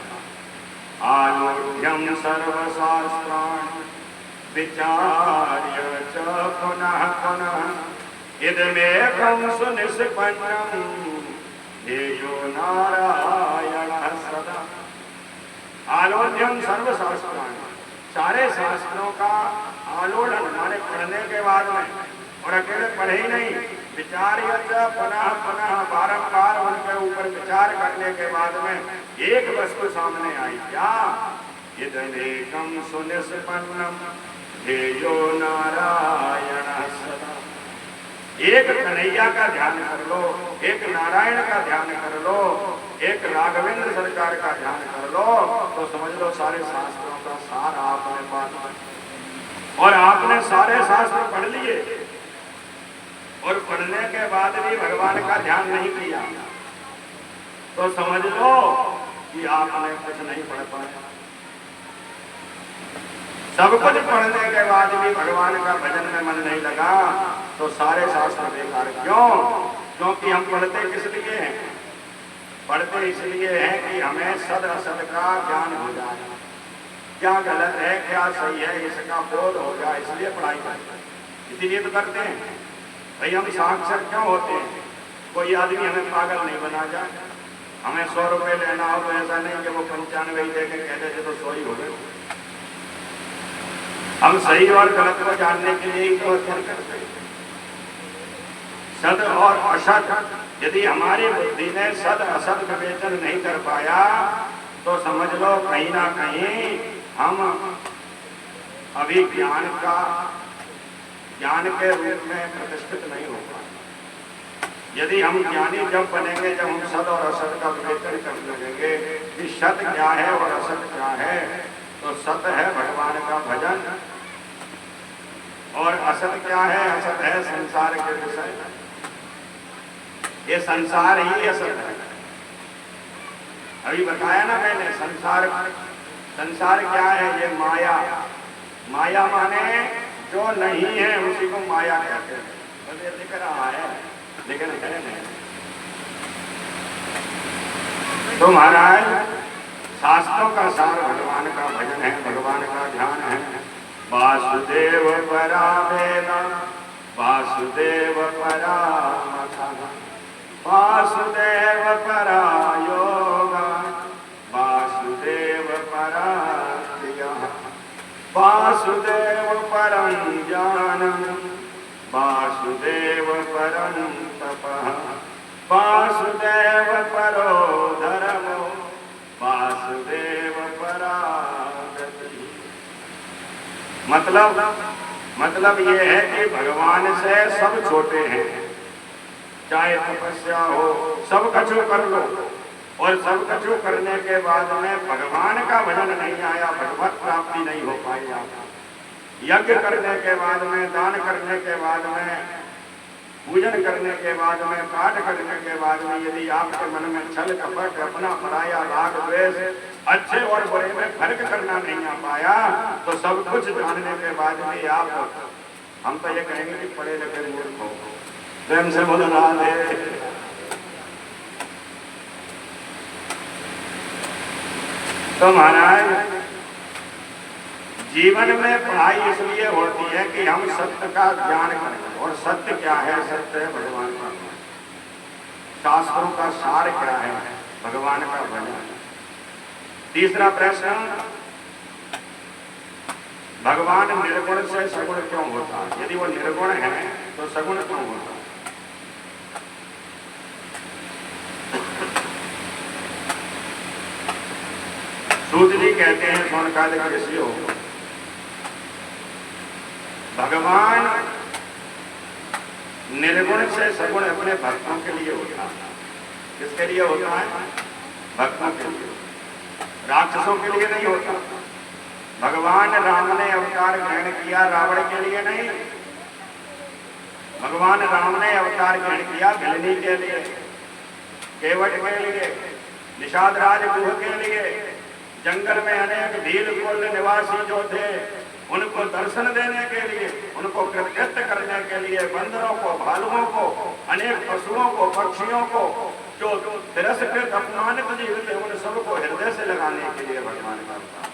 आलोढ्यम सर्वशास्त्राणि विचार्य च पुनः पुनः इदमेकं सुनिष्पन्नं ध्येयो नारायणः सदा। आलोड्यम सर्वशास्त्राणि, सारे शास्त्रों का आलोड़न माने पढ़ने के बाद में, और अकेले पढ़े ही नहीं, विचार्य पुनः पुनः बारंबार उनके ऊपर विचार करने के बाद में एक वस्तु सामने आई। क्या? इदमेकं सुनिष्पन्नं ध्येयो नारायणः सदा। एक कन्हैया का ध्यान कर लो, एक नारायण का ध्यान कर लो, एक राघवेंद्र सरकार का ध्यान कर लो, तो समझ लो सारे शास्त्रों का सार आपने पा लिया। और आपने सारे शास्त्र पढ़ लिए और पढ़ने के बाद भी भगवान का ध्यान नहीं किया, तो समझ लो कि आपने कुछ नहीं पढ़ पाया। सब कुछ पढ़ने के बाद भी भगवान का भजन में मन नहीं लगा, तो सारे शास्त्र बेकार। क्यों? क्योंकि हम पढ़ते किस लिए हैं? पढ़ते इसलिए हैं कि हमें सद असद का ज्ञान हो जाए, क्या गलत है क्या सही है इसका बोध हो जाए, इसलिए पढ़ाई करते हैं। इसीलिए तो करते हैं भाई। हम साक्षर क्यों होते हैं? कोई आदमी हमें पागल नहीं बना जाए। हमें 100 रुपये लेना हो तो ऐसा नहीं कि वो 95 ही देके कहते थे तो 100 ही हो गए। हम सही और गलत को जानने के लिए ही तो अध्ययन करते हैं। सद और असत, यदि हमारी बुद्धि ने सद असत विवेचन नहीं कर पाया तो समझ लो कहीं ना कहीं हम अभी ज्ञान के रूप में प्रतिष्ठित नहीं हो पाए। यदि हम ज्ञानी जब बनेंगे, जब हम सद और असत का विवेचन करने लगेंगे कि सत क्या है और असत क्या है, तो सत है भगवान का भजन, और असत क्या है? असत है संसार के विषय। ये संसार ही असत है। अभी बताया ना मैंने, संसार संसार क्या है? ये माया। माया माने जो नहीं है उसी को माया कहते हैं। बस ये दिख रहा है लेकिन है नहीं। तो महाराज शास्त्रों का सार भगवान का भजन है, भगवान का ध्यान है। वासुदेव परा वेदा वासुदेव परा मथा वासुदेव परा योगा वासुदेव परा क्रिया वासुदेव परम ज्ञानम वासुदेव परम तपः वासुदेव परो धर्मो वासुदेव परा गति। मतलब ये है कि भगवान से सब छोटे हैं। चाहे तपस्या हो, सब कछु कर लो, और सब कछु करने के बाद में भगवान का भजन नहीं आया, भगवत प्राप्ति नहीं हो पाई। यज्ञ करने के बाद में, दान करने के बाद में, पूजन करने के बाद में, पाठ करने के बाद में यदि आपके मन में छल कपट, अपना पराया, राग द्वेष, अच्छे और बुरे में फर्क करना नहीं आ पाया, तो सब कुछ जानने के बाद में आप, हम तो ये कहेंगे कि पढ़े लिखे मूर्ख हो। प्रेम से बोल राधे। तो महाराज जीवन में पढ़ाई इसलिए होती है कि हम सत्य का ज्ञान करें। और सत्य क्या है? सत्य है भगवान का। शास्त्रों का सार क्या है? भगवान का भजन। तीसरा प्रश्न, भगवान निर्गुण से सगुण क्यों होता है? यदि वो निर्गुण है तो सगुण क्यों होता है? सूत जी कहते हैं, सोनकाद ऋषि हो, भगवान निर्गुण से सगुण अपने भक्तों के लिए होता है। किसके लिए होता है? भक्तों के लिए, राक्षसों के लिए नहीं होता। भगवान राम ने अवतार ग्रहण किया रावण के लिए नहीं, भगवान राम ने अवतार ग्रहण किया भिलनी के लिए, केवट के लिए, निषाद राज गुह के लिए। जंगल में अनेक भील कुल निवासी जो थे उनको दर्शन देने के लिए, उनको कृतकृत्य करने के लिए, बंदरों को, भालुओं को, अनेक पशुओं को, पक्षियों को, जो तिरस्कृत अपमानित जीव थे उन सबको हृदय से लगाने के लिए भगवान का अवतार।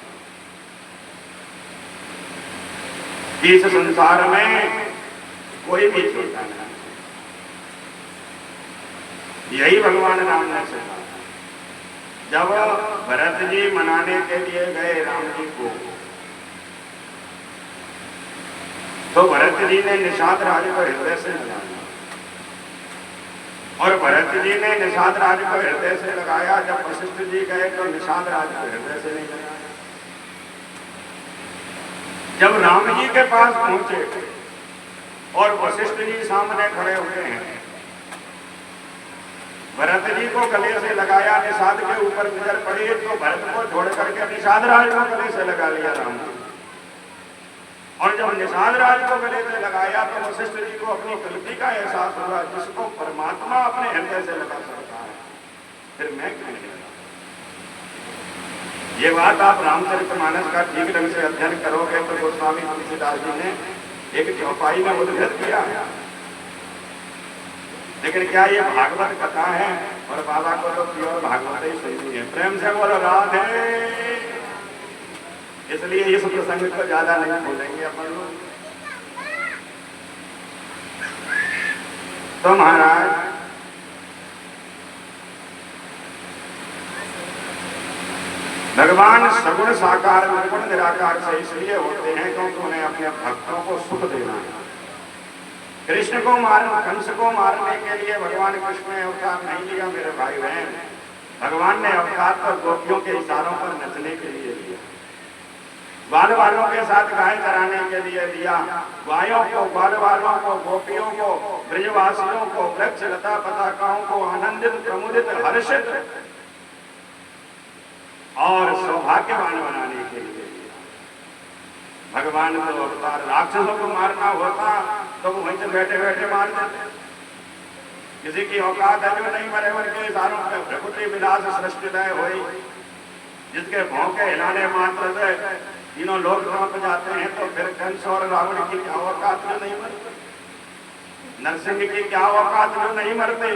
इस संसार में कोई भी छोटा नहीं, यही भगवान राम ने सिखाया। जब भरत जी मनाने के लिए गए राम जी को, तो भरत जी ने निषाद राज को हृदय से लगाया, और भरत जी ने निषाद राज को हृदय से लगाया। जब वशिष्ठ जी गए तो निषाद राज को हृदय से नहीं लगाया। जब राम जी के पास पहुंचे और वशिष्ठ जी सामने खड़े हुए हैं, भरत जी को गले से लगाया, निषाद के ऊपर नजर पड़ी तो भरत को छोड़ करके निषाद राज को गले से लगा लिया राम जी। और जब निषाद राज को गले से लगाया तो वशिष्ठ जी को अपनी गलती का एहसास हुआ, जिसको परमात्मा अपने हृदय से लगा सकता है, फिर मैं क्यों नहीं लगा? ये बात आप रामचरितमानस का ठीक ढंग से अध्ययन करोगे तो गोस्वामी तुलसीदास जी ने एक चौपाई में उद्धृत किया। लेकिन क्या ये भागवत कथा है? और बाबा को तो प्योर भागवत ही सुननी है। प्रेम से बोलो राधे। इसलिए इस प्रसंग को ज्यादा नहीं बोलेंगे अपन लोग। तो महाराज भगवान सगुण साकार निर्गुण निराकार से इसलिए होते हैं क्योंकि उन्हें अपने भक्तों को सुख देना है। कृष्ण को मारने, कंस को मारने के लिए भगवान कृष्ण ने अवतार नहीं लिया मेरे भाई बहन। भगवान ने अवतार तो गोपियों के इशारों पर नचने के लिए लिया, ग्वाल वालों के साथ गाय चराने के लिए दिया। गायों को, ग्वाल वालों को, गोपियों को, ब्रजवासियों को, वृक्ष लता पताकाओं को आनंदित, प्रमुदित, हर्षित और सौभाग्यवान बनाने के लिए भगवान को अवतार। राक्षसों को मारना होता तो वो वहीं से बैठे बैठे मार देते। किसी की औकात है जो नहीं मरे, उनके इशारों पर प्रकृति विलास सृष्टिलय हुई। जिसके भौंके हिलाने मात्र से तीनों लोग कांप जाते हैं, तो फिर कंस और रावण की क्या औकात में नहीं मरते, नरसिंह की क्या औकात में नहीं मरते,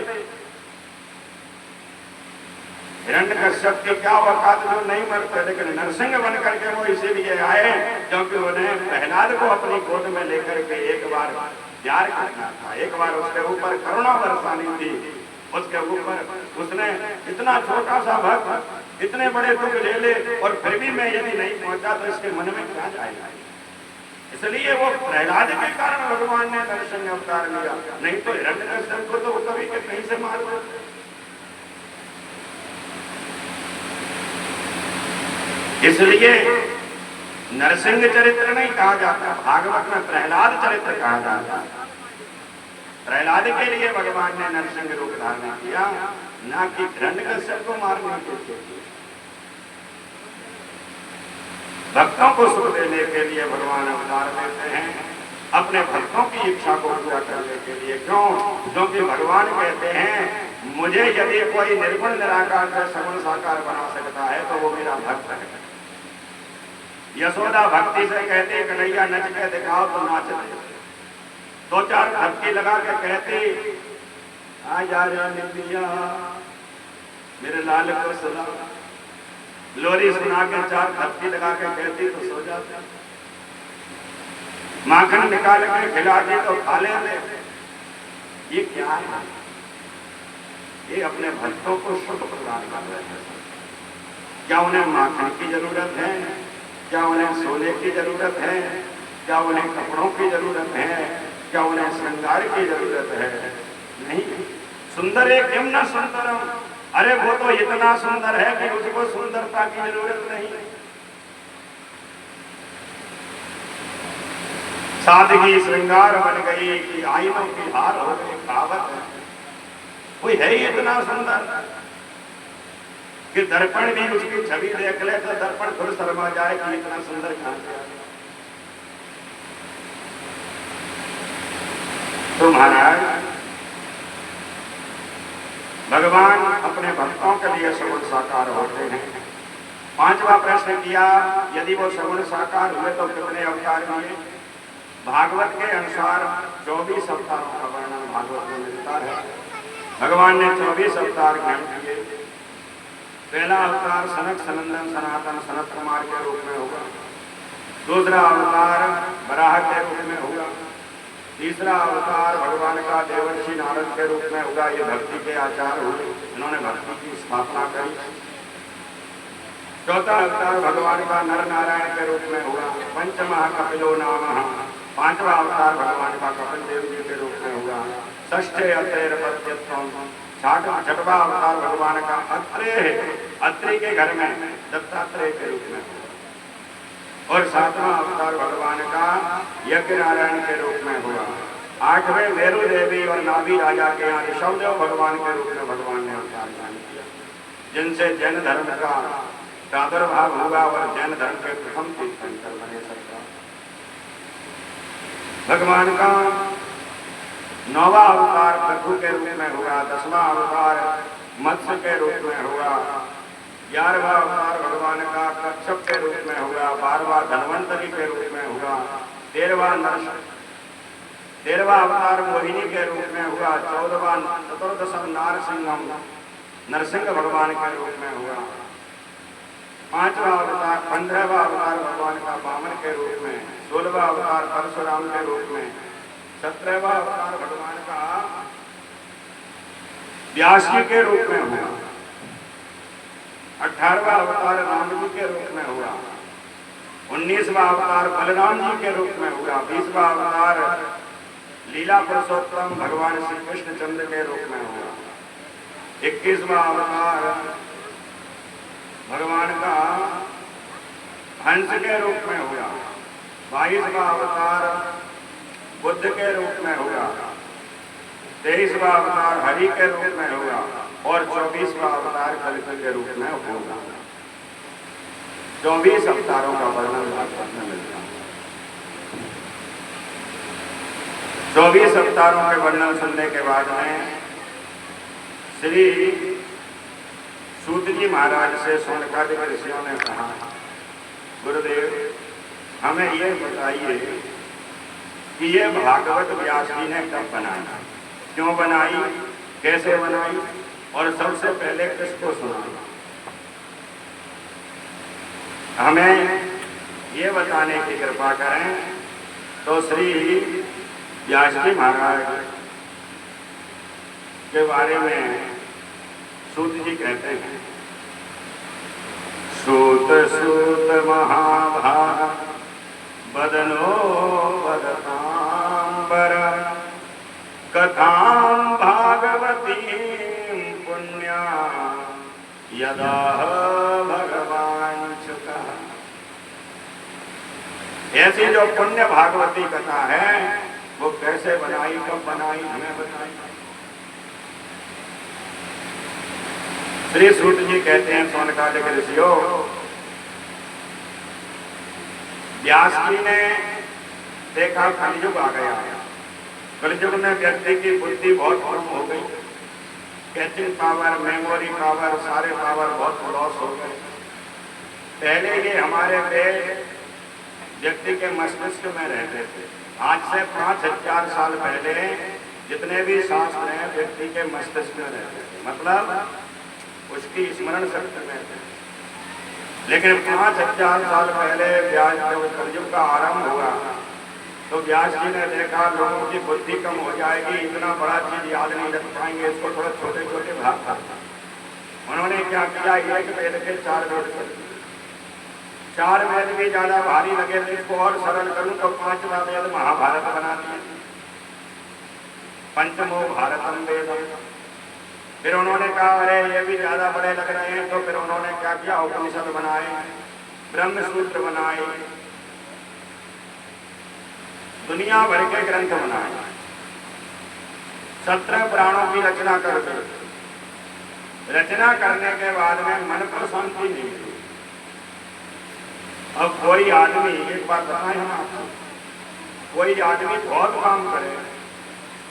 हिरण्यकश्यप की क्या औकात में नहीं मरते। लेकिन नरसिंह बन करके वो इसीलिए आए क्योंकि उन्हें प्रहलाद को अपनी गोद में लेकर के एक बार प्यार करना था, एक बार उसके ऊपर करुणा बरसानी थी। उसके ऊपर उसने इतना छोटा सा भक्त इतने बड़े दुख ले ले और फिर भी मैं यदि नहीं पहुंचा तो इसके मन में क्या जाएगा। इसलिए वो प्रहलाद के कारण भगवान ने नरसिंह अवतार लिया, नहीं तो हिरण्यकश्यप को तो कभी के कहीं से मार दो। इसलिए नरसिंह चरित्र नहीं कहा जाता, भागवत में प्रहलाद चरित्र कहा जाता। प्रहलाद के लिए भगवान ने नरसिंह रूप धारण किया, ना कि हिरण्यकश्यप को मारने के लिए। भक्तों को सुख देने के लिए भगवान अवतार लेते हैं, अपने भक्तों की इच्छा को पूरा करने के लिए। क्यों? क्योंकि भगवान कहते हैं मुझे यदि कोई निर्गुण निराकार से सगुण साकार बना सकता है तो वो मेरा भक्त है। यशोदा भक्ति से कहते कन्हैया नच के दिखाओ तो नाचते, दो चार धक्की लगा के कहते आ जा निकलिया मेरे लाल को सुना, लोरी सुना के चार धक्की लगा के कहती तो सो जाते, माखन निकाल के खिलाती तो खा लेते। ये क्या है? ये अपने भक्तों को सुख प्रदान कर रहे हैं। क्या उन्हें माखन की जरूरत है? क्या उन्हें सोने की जरूरत है? क्या उन्हें कपड़ों की जरूरत है? क्या उन्हें श्रृंगार की जरूरत है? नहीं। सुंदर एक किम न सुंदरम, अरे वो तो इतना सुंदर है कि उसको सुंदरता की जरूरत नहीं। सादगी श्रृंगार बन गई कि आईनों की हार हो गई, कहावत है। कोई है ही इतना सुंदर कि दर्पण भी उसकी छवि देख ले तो दर्पण खुद शर्मा जाए कि इतना सुंदर कहां से। तो महाराज भगवान अपने भक्तों के लिए सगुण साकार होते हैं। पांचवा प्रश्न किया, यदि वो सगुण साकार हुए तो कितने अवतार लिए? भागवत के अनुसार 24 अवतारों का वर्णन भागवत में मिलता है। भगवान ने 24 अवतार ग्रहण किए। पहला अवतार सनक सनंदन सनातन सनत कुमार के रूप में होगा। दूसरा अवतार वराह के रूप में होगा। तीसरा अवतार भगवान का देवर्षि नारद के रूप में होगा। ये भक्ति के आचार हुए, इन्होंने भक्ति की स्थापना करी। चौथा अवतार भगवान का नर नारायण के रूप में होगा। पंचमः कपिलो नामः, पांचवा अवतार भगवान का कपिल देव जी के रूप में होगा। षष्ठे अत्रेय पत्यत्वम, छठवा अवतार भगवान का अत्रि के घर में दत्तात्रेय के रूप में होगा। और सातवां अवतार भगवान का यज्ञ नारायण के रूप में हुआ। आठवें वेरु देवी और नाभि राजा के यहाँ ऋषभदेव भगवान के रूप में भगवान ने अवतार ग्रहण किया, जिनसे जैन धर्म का प्रादुर्भाव हुआ और जैन धर्म के प्रथम तीर्थंकर बने सकता। भगवान का 9वां अवतार प्रभु के रूप में हुआ। 10वां अवतार मत्स्य के रूप में हुआ। 11वां अवतार भगवान का कच्छप के रूप में हुआ। 12वां धन्वंतरी के रूप में हुआ। 13वां अवतार मोहिनी के रूप में हुआ। 14वां चतुर्दशम नारसिंहम, नरसिंह भगवान के रूप में हुआ। 15वां अवतार भगवान का वामन के रूप में। 16वां अवतार परशुराम के रूप में। 17वां अवतार भगवान का व्यास जी के रूप में हुआ। 18वां अवतार राम जी के रूप में हुआ। 19वां अवतार बलराम जी के रूप में हुआ। 20वां अवतार लीला पुरुषोत्तम भगवान श्री कृष्ण चंद्र के रूप में हुआ। 21वां अवतार भगवान का हंस के रूप में हुआ। 22वां अवतार बुद्ध के रूप में हुआ। 23वां अवतार हरि के रूप में हुआ। और 24वां अवतार कलियुग के रूप में होगा। 24 अवतारों का वर्णन भागवत में मिलता है। 24 अवतारों के वर्णन सुनने के बाद में श्री सूत जी महाराज से शौनकादिक ऋषियों ने कहा, गुरुदेव हमें ये बताइए कि ये भागवत व्यास जी ने कब बनाई, क्यों बनाई, कैसे बनाई और सबसे पहले किसको सुनाई। हमें ये बताने की कृपा करें। तो श्री व्यास जी महाराज के बारे में सूत जी कहते हैं, सूत सूत महाभाग बदनो वदतांबर कथां भागवती पुण्या यदा भगवान चुका। ऐसी जो पुण्य भागवती कथा है वो कैसे बनाई, कब बनाई, हमें बताई। श्री सूत जी कहते हैं, शौनकादिक ऋषियों, व्यास जी ने देखा कलयुग आ गया, कलयुग में व्यक्ति की बुद्धि बहुत कम हो गई, कैचिंग पावर, मेमोरी पावर, सारे पावर बहुत लॉस हो गए। पहले ये हमारे वेद व्यक्ति के मस्तिष्क में रहते थे। आज से 5000 साल पहले जितने भी शास्त्र हैं व्यक्ति के मस्तिष्क में रहते थे, मतलब उसकी स्मरण शक्ति में थे। लेकिन 5000 साल पहले व्यास जब कलयुग का आरंभ हुआ तो व्यास जी ने देखा लोगों की बुद्धि कम हो जाएगी, इतना बड़ा चीज याद नहीं रख पाएंगे, इसको थोड़ा छोटे छोटे भाग कर। उन्होंने क्या किया, एक वेद के 4 वेद कर दिए। 4 वेद भी ज्यादा भारी लगे थे, इसको और सरल करूं तो 5वां वेद महाभारत बना दिए, पंचमो भारतम वेदम। फिर उन्होंने कहा अरे ये भी ज्यादा बड़े लग रहे हैं, तो फिर उन्होंने क्या किया, उपनिषद बनाए, ब्रह्मसूत्र बनाए, दुनिया भर के ग्रंथ बनाए, 17 पुराणों की रचना कर दी। रचना करने के बाद में मन को शांति नहीं मिली। अब कोई आदमी, एक बात बताएं हम आपको, कोई आदमी बहुत काम करे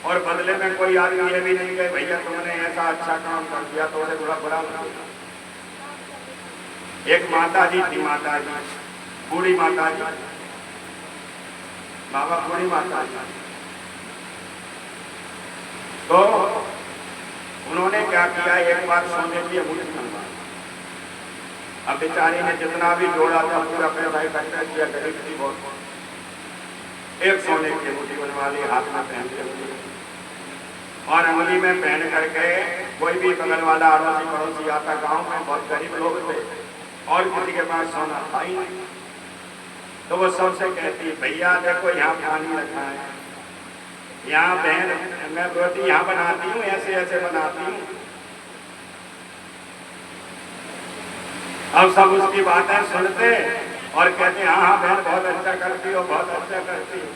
और बदले में कोई आदमी ये भी नहीं कहे भैया तुमने ऐसा अच्छा काम कर दिया तो उसे थोड़ा बुरा लगेगा। एक माता जी थी, माता जी, बूढ़ी माता जी, बाबा बूढ़ी माता जी, तो उन्होंने क्या किया, एक बार सोने की अंगूठी बनवाई। अब बेचारी ने जितना भी जोड़ा था पूरा पैसा इकट्ठा किया, गरीब थी बहुत, एक सोने की अंगूठी बनवा ली, हाथ में पहन के और अंगुली में पहन करके कोई भी बगल वाला अड़ोसी पड़ोसी आता, गांव में बहुत गरीब लोग थे और किसी के पास सोना था ही नहीं, तो वो सबसे कहती भैया देखो यहाँ पानी रखा है, यहाँ बहन मैं रोटी यहाँ बनाती हूँ, ऐसे ऐसे बनाती हूँ। अब सब उसकी बातें सुनते और कहते हाँ हाँ बहन बहुत अच्छा करती हो, बहुत अच्छा करती हो।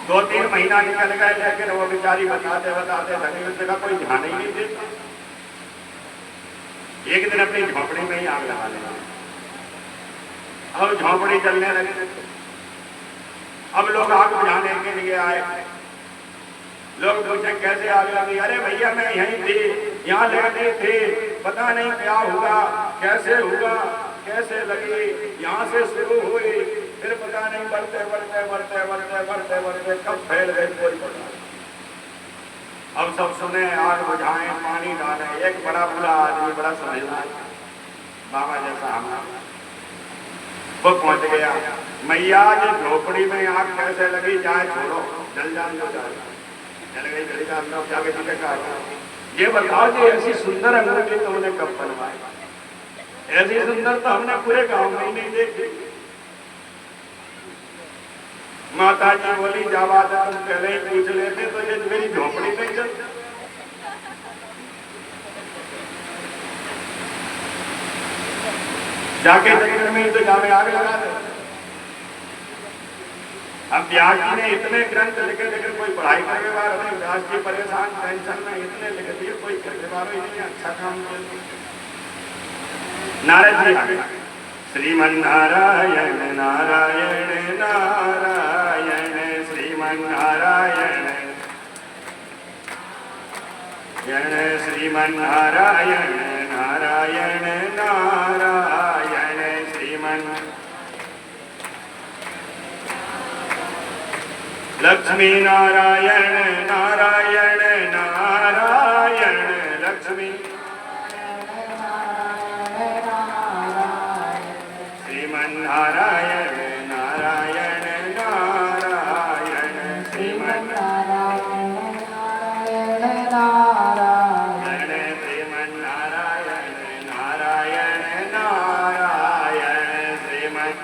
2-3 महीना निकल गए, लेकिन वो बेचारी बताते बताते धनी उसका कोई ध्यान ही नहीं देता। एक दिन अपनी झोपड़ी में ही आग लगा लेना। अब झोपड़ी जलने लगी, अब लोग आग बुझाने के लिए आए। लोग पूछे कैसे आग लगी, अरे भैया मैं यहीं थी, यहाँ लेटी थी, पता नहीं क्या हुआ, कैसे हुआ, कैसे लगी, यहाँ से शुरू हुई, फिर पता नहीं बढ़ते बढ़ते बढ़ते बढ़ते बढ़ते बढ़ते कब फैल गई कोई पता नहीं। अब सब सुने, आग बुझाएं, पानी डालें। एक बड़ा बुरा आदमी, बड़ा समझदार बाबा जैसा हमारा, वो पहुंच गया, मैया जी झोपड़ी में आग कैसे लगी, जाए छोड़ो, जल जान दो, जाए जल गई जल्दी डाल दो, जाके तुझे कहा ये बताओ जी ऐसी सुंदर अंगूठी तुमने कब बनवाई, ऐसी सुंदर तो हमने पूरे गांव में ही नहीं देखी। माता जी बोली जावा तुम पहले ही पूछ लेते तो ये मेरी झोपड़ी नहीं चलती। जाके जंगल में इंतजाम में आग लगा दे। अब व्यास जी ने इतने ग्रंथ लिखे, लेकिन कोई पढ़ाई करने वाला नहीं। व्यास जी परेशान टेंशन में इतने लिख दिए, कोई करने वाला ही नहीं, अच्छा काम किया। नारद जी आ गए, श्रीमन नारायण नारायण नारायण श्रीमन नारायण। श्रीमन्नारायण नारायण नारायण श्रीमन् लक्ष्मी नारायण नारायण नारायण लक्ष्मी श्रीमन्नारायण नारायण नारायण श्रीमन्नारायण नारायण श्रीमन्नारायण नारायण नारायण श्रीमन्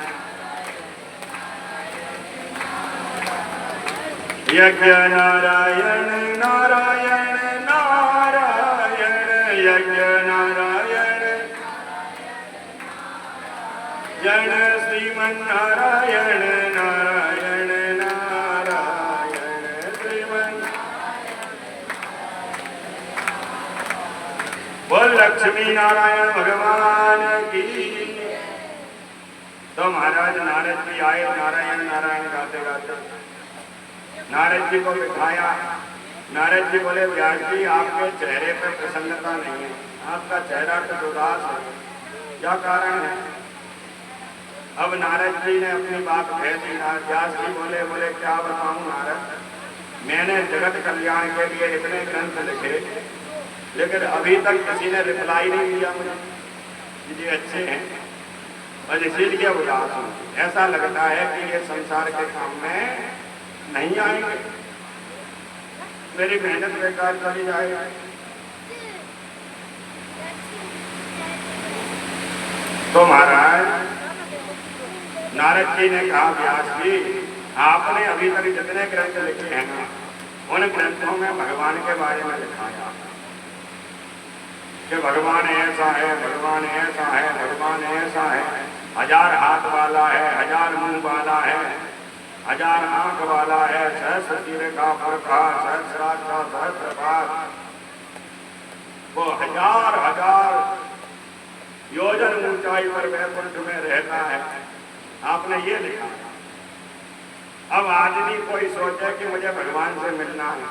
यज्ञ नारायण नारायण नारायण यज्ञ नारायण जन श्रीमन्नारायण नारायण नारायण श्रीमन् बोल लक्ष्मी नारायण भगवान की। तो महाराज नारद जी आए, नारायण नारायण गाते गाते नारद जी को बिठाया। नारद जी बोले व्यास जी आपके चेहरे पर प्रसन्नता नहीं है, आपका चेहरा तो उदास है, क्या कारण है? अब नारद जी ने अपनी बात कह दी। व्यास जी बोले क्या बताऊं नारद, मैंने जगत कल्याण के लिए इतने ग्रंथ लिखे लेकिन अभी तक किसी ने रिप्लाई नहीं दिया मुझे कि जी अच्छे हैं, और इसीलिए उदास हूं। ऐसा लगता है कि ये संसार के काम में नहीं आएंगे, मेरी मेहनत बेकार चली जाएगी। तो महाराज नारद जी ने कहा व्यास जी आपने अभी तक जितने ग्रंथ लिखे हैं ना, उन ग्रंथों में भगवान के बारे में लिखा है कि भगवान ऐसा है, भगवान ऐसा है, भगवान ऐसा है, 1000 हाथ वाला है, 1000 मुंह वाला है, 1000 आंख वाला है, सहस्र सिर का प्रकाश, सहस्रार का सहस्रपाद, वो 1000 योजन ऊंचाई पर वैकुंठ में रहता है, आपने ये लिखा। अब आदमी कोई सोचे कि मुझे भगवान से मिलना है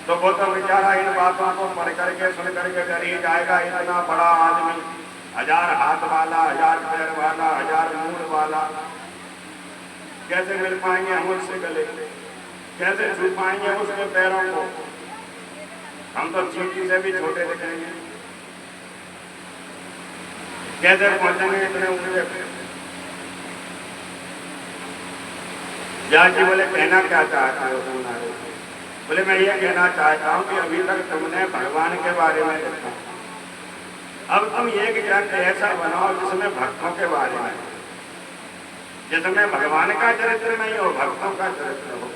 तो वो तो बेचारा इन बातों को पढ़ करके सुन करके डर ही जाएगा। इतना बड़ा आदमी, 1000 हाथ वाला, 1000 पैर वाला, 1000 मुंह वाला, कैसे मिल पाएंगे हम उससे गले? कैसे छू पाएंगे उसके पैरों को? हम तो चींटी से भी छोटे दिखेंगे, कैसे पहुंचेंगे इतने ऊंचे पे? व्यास जी बोले कहना क्या चाहते हो तुम नारद? बोले मैं ये कहना चाहता हूँ कि अभी तक तुमने भगवान के बारे में लिखा, अब तुम एक ग्रंथ ऐसा बनाओ जिसमें भक्तों के बारे में, जिसमें भगवान का चरित्र नहीं हो, भक्तों का चरित्र हो,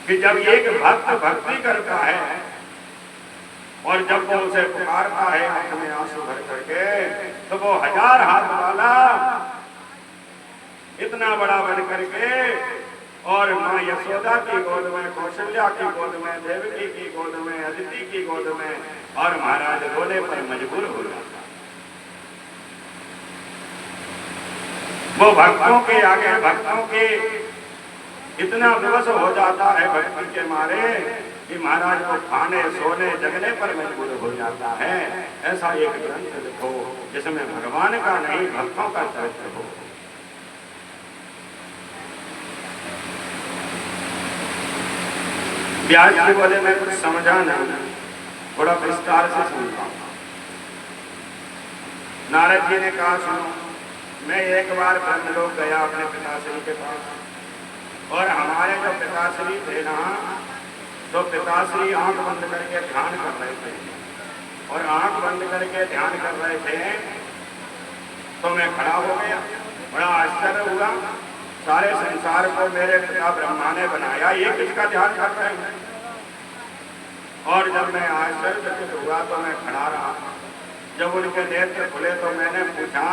कि जब एक भक्त भक्ति करता है और जब वो उसे पुकारता है आंख में आंसू भर करके, तो वो 1000 हाथ वाला इतना बड़ा बन करके और माँ यशोदा की गोद में, कौशल्या की गोद में, देवकी की गोद में, अदिति की गोद में, और महाराज रोने पर मजबूर हो जाता। वो भक्तों के आगे, भक्तों के इतना विवश हो जाता है भक्ति के मारे कि महाराज को खाने सोने जगने पर मजबूर हो जाता है। ऐसा एक ग्रंथ लिखो जिसमें भगवान का नहीं भक्तों का चरित्र हो। व्यास जी बोले मैं कुछ समझा नहीं, थोड़ा विस्तार से समझा। नारद जी ने कहा सुनो, मैं एक बार ब्रह्मलोक गया अपने पिताश्री के पास, और हमारे जो पिताश्री थे ना, तो पिताश्री आंख बंद करके ध्यान कर रहे थे, और आंख बंद करके ध्यान कर रहे थे तो मैं खड़ा हो गया। बड़ा आश्चर्य हुआ, सारे संसार को मेरे पिता ब्रह्मा ने बनाया, ये किसका ध्यान कर रहे हैं? और जब मैं आश्चर्यचकित हुआ तो मैं खड़ा रहा। जब उनके नेत्र खुले तो मैंने पूछा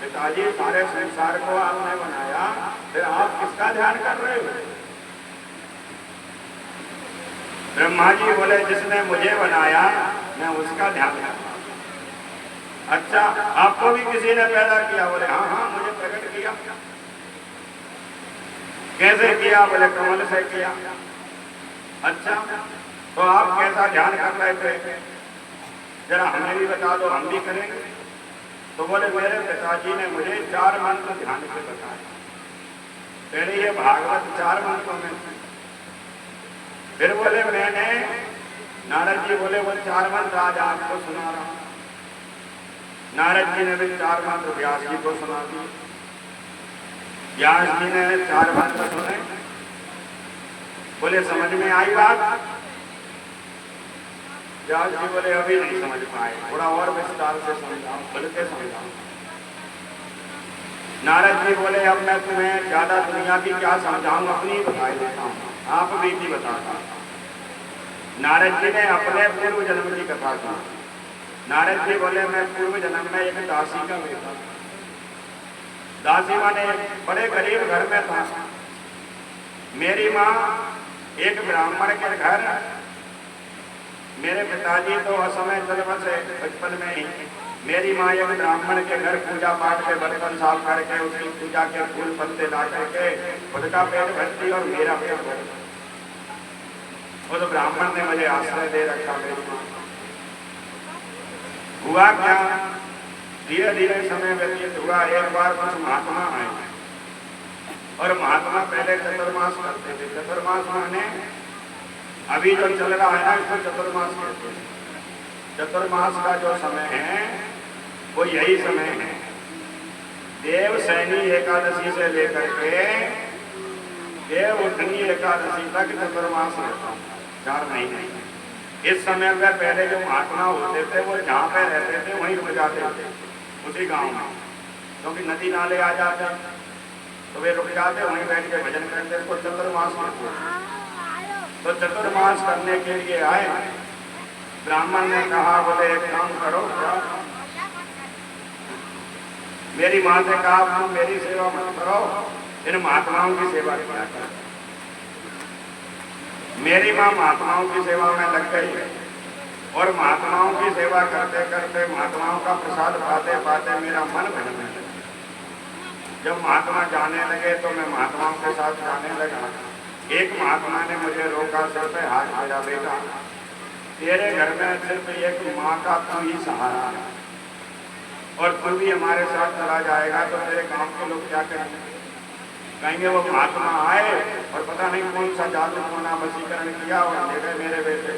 पिताजी सारे संसार को आपने बनाया, फिर आप किसका ध्यान कर रहे हो? ब्रह्मा जी बोले जिसने मुझे बनाया मैं उसका ध्यान कर रहा हूं। अच्छा आपको भी किसी ने पैदा किया? बोले हाँ हाँ मुझे प्रकट किया। कैसे किया? बोले कमल से किया। अच्छा तो आप कैसा ध्यान कर रहे थे, जरा हमें भी बता दो, हम भी करेंगे। तो बोले मेरे पिताजी ने मुझे 4 मंत्र ध्यान से बताए। पहले ये भागवत 4 मंत्रों में थे। फिर बोले मैंने, नारद जी बोले वो 4 मंत्र आज आपको सुना रहा हूं। नारद जी ने भी 4 मंत्र व्यास जी को सुना दिए। व्यास जी ने 4 मंत्र सुने। बोले समझ में आई बात? व्यास जी बोले अभी नहीं समझ पाए, थोड़ा और विस्तार से समझाओ, खुल के समझाओ। नारद जी बोले अब मैं तुम्हें ज्यादा दुनिया की क्या समझाऊं, अपनी बता देता हूं, आप भी बताता। नारद जी ने अपने पूर्व जन्म की कथा की। नारद जी बोले मैं पूर्व जन्म में एक दासी का बेटा, दासी माने बड़े गरीब घर में था। मेरी माँ एक ब्राह्मण के घर, मेरे पिताजी तो असमय जन्म से बचपन में ही, मेरी माँ एक ब्राह्मण के घर पूजा पाठ के बर्तन साफ करके उसकी पूजा के फूल पत्ते ला करके खुद का पेट भरती और मेरा पेट भरती। उस ब्राह्मण ने मुझे आश्रय दे रखा। मेरी माँ हुआ क्या, धीरे धीरे समय व्यतीत हुआ। एक बार कुछ महात्मा आए और महात्मा पहले चतुर्मास करते थे। चतुर्मास माने अभी जो चल रहा है ना, इसको चतुर्मास कहते हैं। चतुर्मास का जो समय है वो यही समय है, देव सैनी एकादशी से लेकर के देव उठनी एकादशी तक चतुर्मास रहता, 4 महीने। इस समय में पहले जो महात्मा होते थे वो जहाँ पे रहते थे वहीं रुक जाते थे, उसी गांव में, क्योंकि नदी नाले आ जाते तो वे रुक जाते, वहीं बैठ के भजन करते। इसको चतुर्मास कहते हैं। तो चतुर्मास करने के लिए आए। ब्राह्मण ने कहा बोले एक काम करो, क्या? मेरी माँ से कहा तुम मेरी सेवा मत करो, इन महात्माओं की सेवा किया करो। मेरी माँ महात्माओं की सेवा में लग गई और महात्माओं की सेवा करते करते, महात्माओं का प्रसाद पाते पाते मेरा मन भर गया। जब महात्मा जाने लगे तो मैं महात्माओं के साथ जाने लगा। एक महात्मा ने मुझे रोका, सर पे हाथ मेरा बेटा, तेरे घर में सिर्फ एक माँ का तू ही सहारा है और तू भी हमारे साथ चला जाएगा तो तेरे गांव के लोग क्या करेंगे? कहेंगे वो महात्मा आए और पता नहीं कौन सा जादू टोना वशीकरण किया और ले गए मेरे बेटे,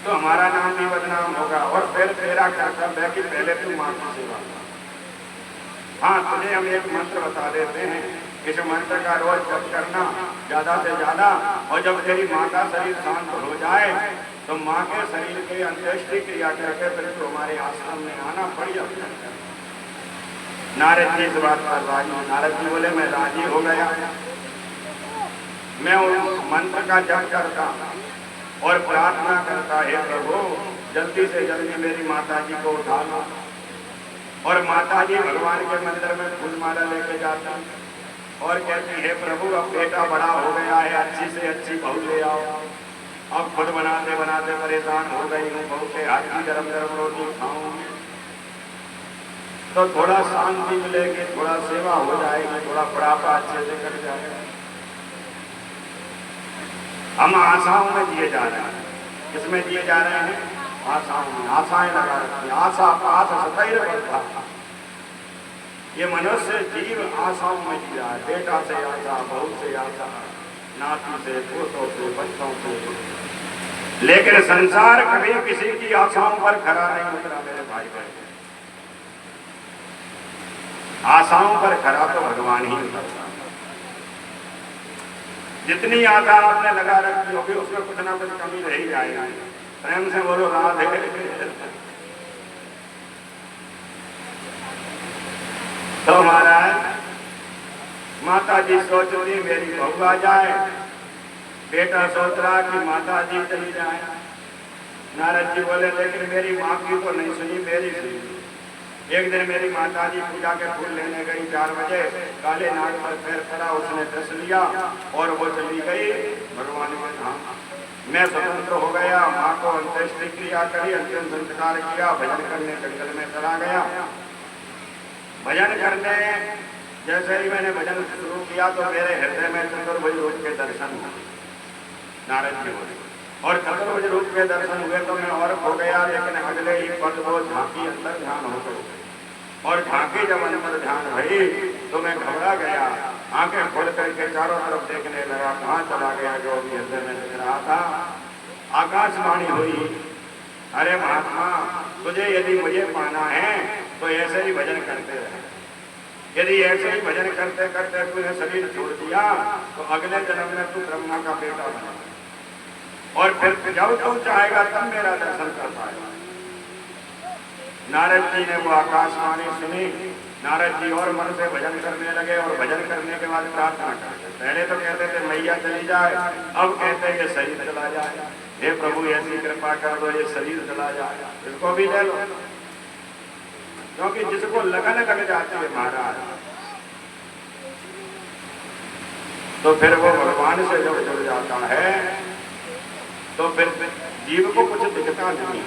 तो हमारा नाम भी बदनाम होगा। और फिर तेरा कर्तव्य है कि पहले तू माँ की सेवा। हाँ, तुझे हम एक मंत्र बता देते हैं, इस मंत्र का रोज जप करना ज्यादा से ज्यादा, और जब तेरी माँ का शरीर शांत हो जाए तो माँ के शरीर के अंत्येष्टि क्रिया करके फिर तो हमारे आश्रम में आना बढ़िया। नारद जी इस बात पर राजी। नारद जी बोले मैं राजी हो गया। मैं उस मंत्र का जप करता और प्रार्थना करता, हे प्रभु जल्दी से जल्दी मेरी माता जी को उठा लो। और माता जी भगवान के मंदिर में फूल माला लेके जाता और कहती हे प्रभु अब बेटा बड़ा हो गया है, अच्छी से अच्छी बहू ले आओ। अब खुद बनाते बनाते परेशान हो गई हूँ, बहू के हाथ की गरम गरम रोटी खाऊंगी तो थोड़ा शांति मिलेगी, थोड़ा सेवा हो जाएगी, थोड़ा बुढ़ापा अच्छे से कट जाएगा। हम आशाओं में जिए जा रहे हैं। किसमें जिए जा रहे हैं? आशाओं में। आशाएं लगा रखी, आशा पास सतैर करता। ये मनुष्य जीव आशाओं में जी रहा है, बेटा से आशा, बहू से आशा, नाती से, पोतों से, बच्चों से। लेकिन संसार कभी किसी की आशाओं पर खरा नहीं उतरा मेरे भाई बहन। आशाओं पर खरा तो भगवान ही उतरता। जितनी आशा आपने लगा रखी होगी उसमें कुछ ना कुछ कमी रह ही जाएगी। प्रेम से बोलो राधे। तो महाराज माता जी सोच रही मेरी बहू आ जाए, बेटा सोच रहा कि माता जी चली जाए। नारद जी बोले लेकिन मेरी माँ की तो नहीं सुनी, मेरी सुनी। एक दिन मेरी माता जी पूजा के फूल लेने गई 4 बजे, काले नाग पर पैर पड़ा, उसने दस लिया और वो चली गई भगवान के धाम। मैं स्वतंत्र हो गया, माँ को अंत्येष्टि क्रिया करी, अंतिम संस्कार किया, भजन करने जंगल में चला गया। भजन करने जैसे ही मैंने भजन शुरू किया तो मेरे हृदय में चतुर्भुज रूप के दर्शन हुए। नारद जी बोले और चतुर्भुज रूप के दर्शन हुए तो मैं और खो गया, लेकिन अगले ही पल वो झांकी अंदर ध्यान हो गई, और झांकी जब अंदर ध्यान भई तो मैं घबरा गया, आंखें खोल करके चारों तरफ देखने लगा, कहाँ चला गया जो अभी अंदर में दिख रहा था। आकाशवाणी हुई, अरे महात्मा, तुझे यदि मुझे पाना है तो ऐसे ही भजन करते रहे, यदि ऐसे ही भजन करते करते तूने शरीर छोड़ दिया तो अगले जन्म में तू ब्रह्मा का बेटा बना, और फिर जब तू चाहेगा तब मेरा दर्शन कर पाएगा। नारद जी ने वो आकाशवाणी सुनी, नारद जी और मन से भजन करने लगे, और भजन करने के बाद प्रार्थना करते। पहले तो कहते थे मैया चली जाए, अब कहते हैं ये शरीर चला जाए, हे प्रभु ऐसी कृपा कर दो ये शरीर चला जाए, इसको भी ले लो। क्योंकि जिसको लगन लग जाती है महाराज, तो फिर वो भगवान से जब जुड़ जाता है तो फिर जीव को कुछ दिखता नहीं।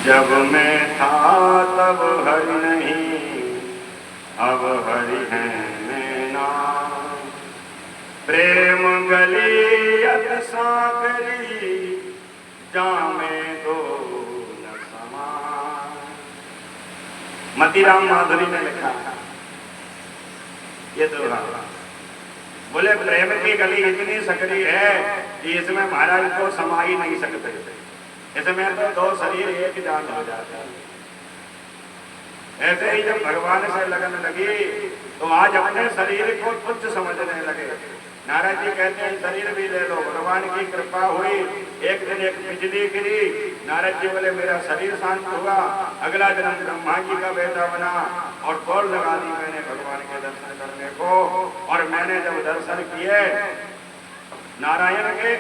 जब मैं था तब हरि नहीं, अब हरि है मैं नाम, प्रेम गली अत सागरी, जामे दो न समान। मतीराम माधुरी ने लिखा ये दोहा, बोले प्रेम की गली इतनी सकरी है कि इसमें महाराज को समा ही नहीं सकते, इसमें तो दो शरीर एक जान हो जाता है। ऐसे ही जब भगवान से लगन लगी तो आज अपने शरीर को तुच्छ समझने लगे। नारद जी कहते हैं शरीर भी ले लो, भगवान की कृपा हुई, एक दिन एक बिजली गिरी, नारद जी बोले मेरा शरीर शांत हुआ, अगला जन्म ब्रह्मा जी का बेटा बना, और दौड़ लगा दी मैंने भगवान के दर्शन करने को। और मैंने जब दर्शन किए नारायण के,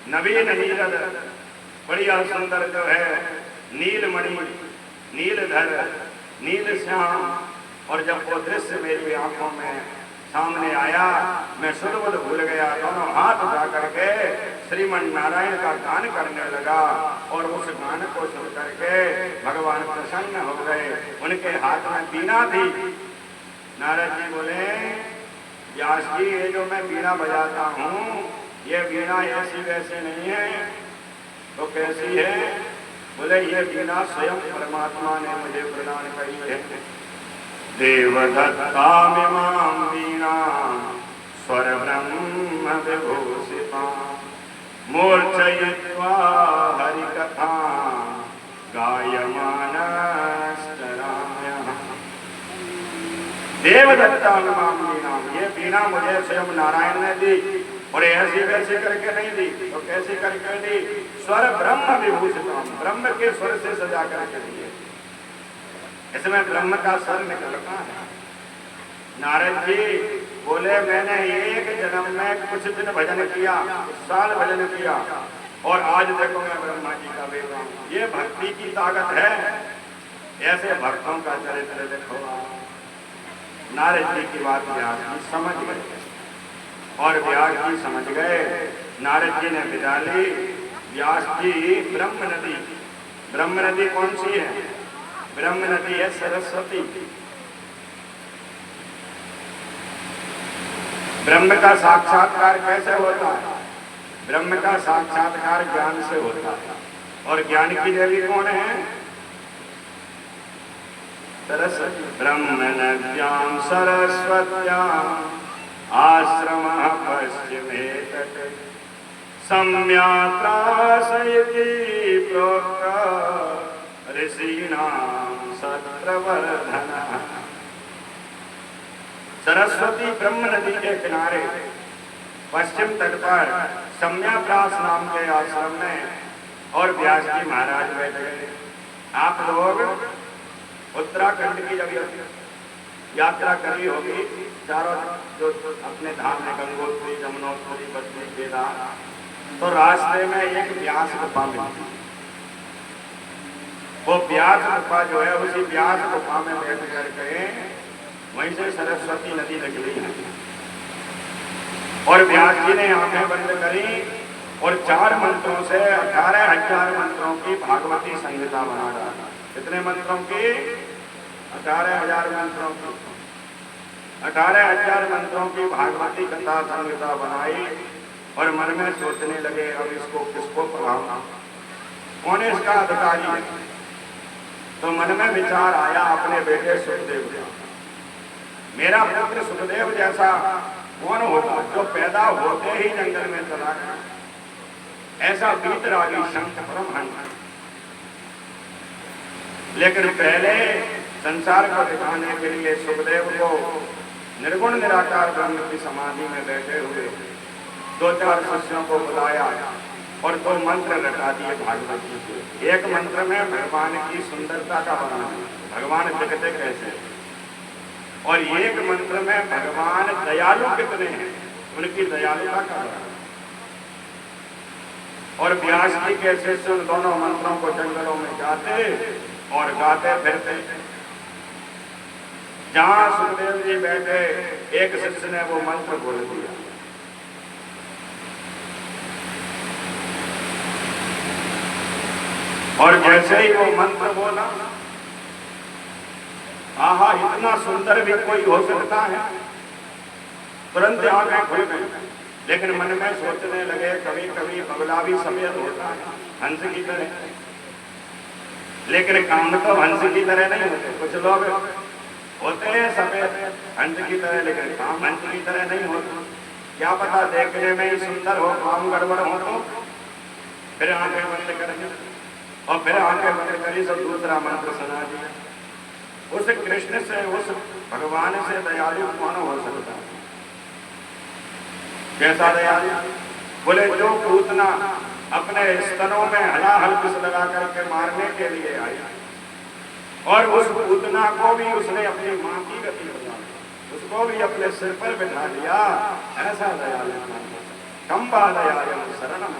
नवीन नीरद बढ़िया सुंदर जो है, नीलमणि, नीलधर, नील श्याम, और जब वो दृश्य मेरी आंखों में सामने आया मैं सुध भूल गया, दोनों हाथ उठा करके श्रीमन नारायण का गान करने लगा, और उस गान को सुन करके भगवान प्रसन्न हो गए। उनके हाथ में बीना थी। नारद जी बोले व्यास जी ये जो मैं बीना बजाता हूँ ये बीना ऐसी वैसी नहीं है, तो कैसी है? बोले ये बीना स्वयं परमात्मा ने मुझे प्रदान करी है। देवदत्तामिमां वीणा स्वर ब्रह्म विभूषिता, मूर्छयित्वा हरिकथा गायमानश्चराम्यः। देवदत्तामिमां वीणा, ये बीणा मुझे स्वयं नारायण ने दी, और ऐसी वैसी करके नहीं दी, तो कैसी करके दी? स्वर ब्रह्म विभूषिता, ब्रह्म के स्वर से सजा करके दिए। इसमें ब्रह्म का स्वर निकलता है। नारद जी बोले मैंने एक जन्म में कुछ दिन भजन किया, कुछ साल भजन किया, और आज देखो मैं ब्रह्मा जी का बेटा हूं। ये भक्ति की ताकत है। ऐसे भक्तों का चरित्र देखो। नारद जी की बात व्यास जी समझ गए, और व्यास जी समझ गए। नारद जी ने विदा ली। व्यास जी ब्रह्म नदी, ब्रह्म नदी कौन सी है? ब्रह्म नदी है सरस्वती। ब्रह्म का साक्षात्कार कैसे होता है? ब्रह्म का साक्षात्कार ज्ञान से होता है, और ज्ञान की देवी कौन है? सरस्वती। ब्रह्म नद्यां सरस्वत्यां आश्रमः पश्चिमे तटे, सम्यात्रासयति प्रोक्ता ऋषीणां सत्रवर्धनः। सरस्वती ब्रह्म नदी के किनारे पश्चिम तट पर सम्याप्रास नाम के आश्रम में, और व्यास जी महाराज बैठे गए। आप लोग उत्तराखंड की जब यात्रा करी होगी, चारों जो अपने धाम में गंगोत्री, जमुनोत्री, बद्री, केदार, तो रास्ते में एक व्यास गुफा मिलती। वो व्यास गुफा जो है, उसी व्यास गुफा में बैठ करके वहीं से सरस्वती नदी निकली है। और व्यास जी ने आंखें बंद करी और 4 मंत्रों से 18,000 मंत्रों की भागवती संहिता बना डाला। कितने मंत्रों की? 18,000 मंत्रों की। 18,000 मंत्रों की भागवती कथा संहिता बनाई और मन में सोचने लगे अब इसको किसको पढ़ाऊं, कौन इसका अधिकारी है। तो मन में विचार आया अपने बेटे सुखदेव का। मेरा पुत्र सुखदेव जैसा कौन होगा जो पैदा होते ही जंगल में चला गया, ऐसा वीतरागी संत परमहंस। लेकिन पहले संसार को दिखाने के लिए सुखदेव को निर्गुण निराकार ब्रह्म की समाधि में बैठे हुए 2-4 शिष्यों को बुलाया और 2 मंत्र रटा दिए भागवत जी के। एक मंत्र में भगवान की सुंदरता का वर्णन, भगवान दिखते कैसे, और एक मंत्र में भगवान दयालु कितने हैं, उनकी दयालुता का वर्णन। और व्यास जी के शिष्य उन दोनों मंत्रों को जंगलों में जाते और गाते फिरते। जहां सुखदेव जी बैठे एक शिष्य ने वो मंत्र बोल दिया। और जैसे ही वो मंत्र बोला, आहा इतना सुंदर भी कोई हो सकता है, तुरंत आंखें खुल गई। लेकिन मन में सोचने लगे कभी कभी बगला भी सफेद होता है हंस की तरह, लेकिन काम तो हंस की तरह नहीं होते। कुछ लोग होते हैं सफेद हंस की तरह, लेकिन काम हंस की तरह नहीं होता। क्या पता देखने में ही सुंदर हो, काम गड़बड़ हो। तो फिर आंखें बंद करेंगे और फिर आंखें बंद करी तो दूसरा मंत्र सुना दिया। उस कृष्ण से, उस भगवान से दयालु कौन हो सकता है? कैसा दयालु? बोले जो पूतना अपने स्तनों में हलाहल विष लगा करके मारने के लिए आई, और उस पूतना को भी उसने अपनी मां की गति बना, उसको भी अपने सिर पर बिठा लिया। ऐसा दयालु कंबा दयालु शरणम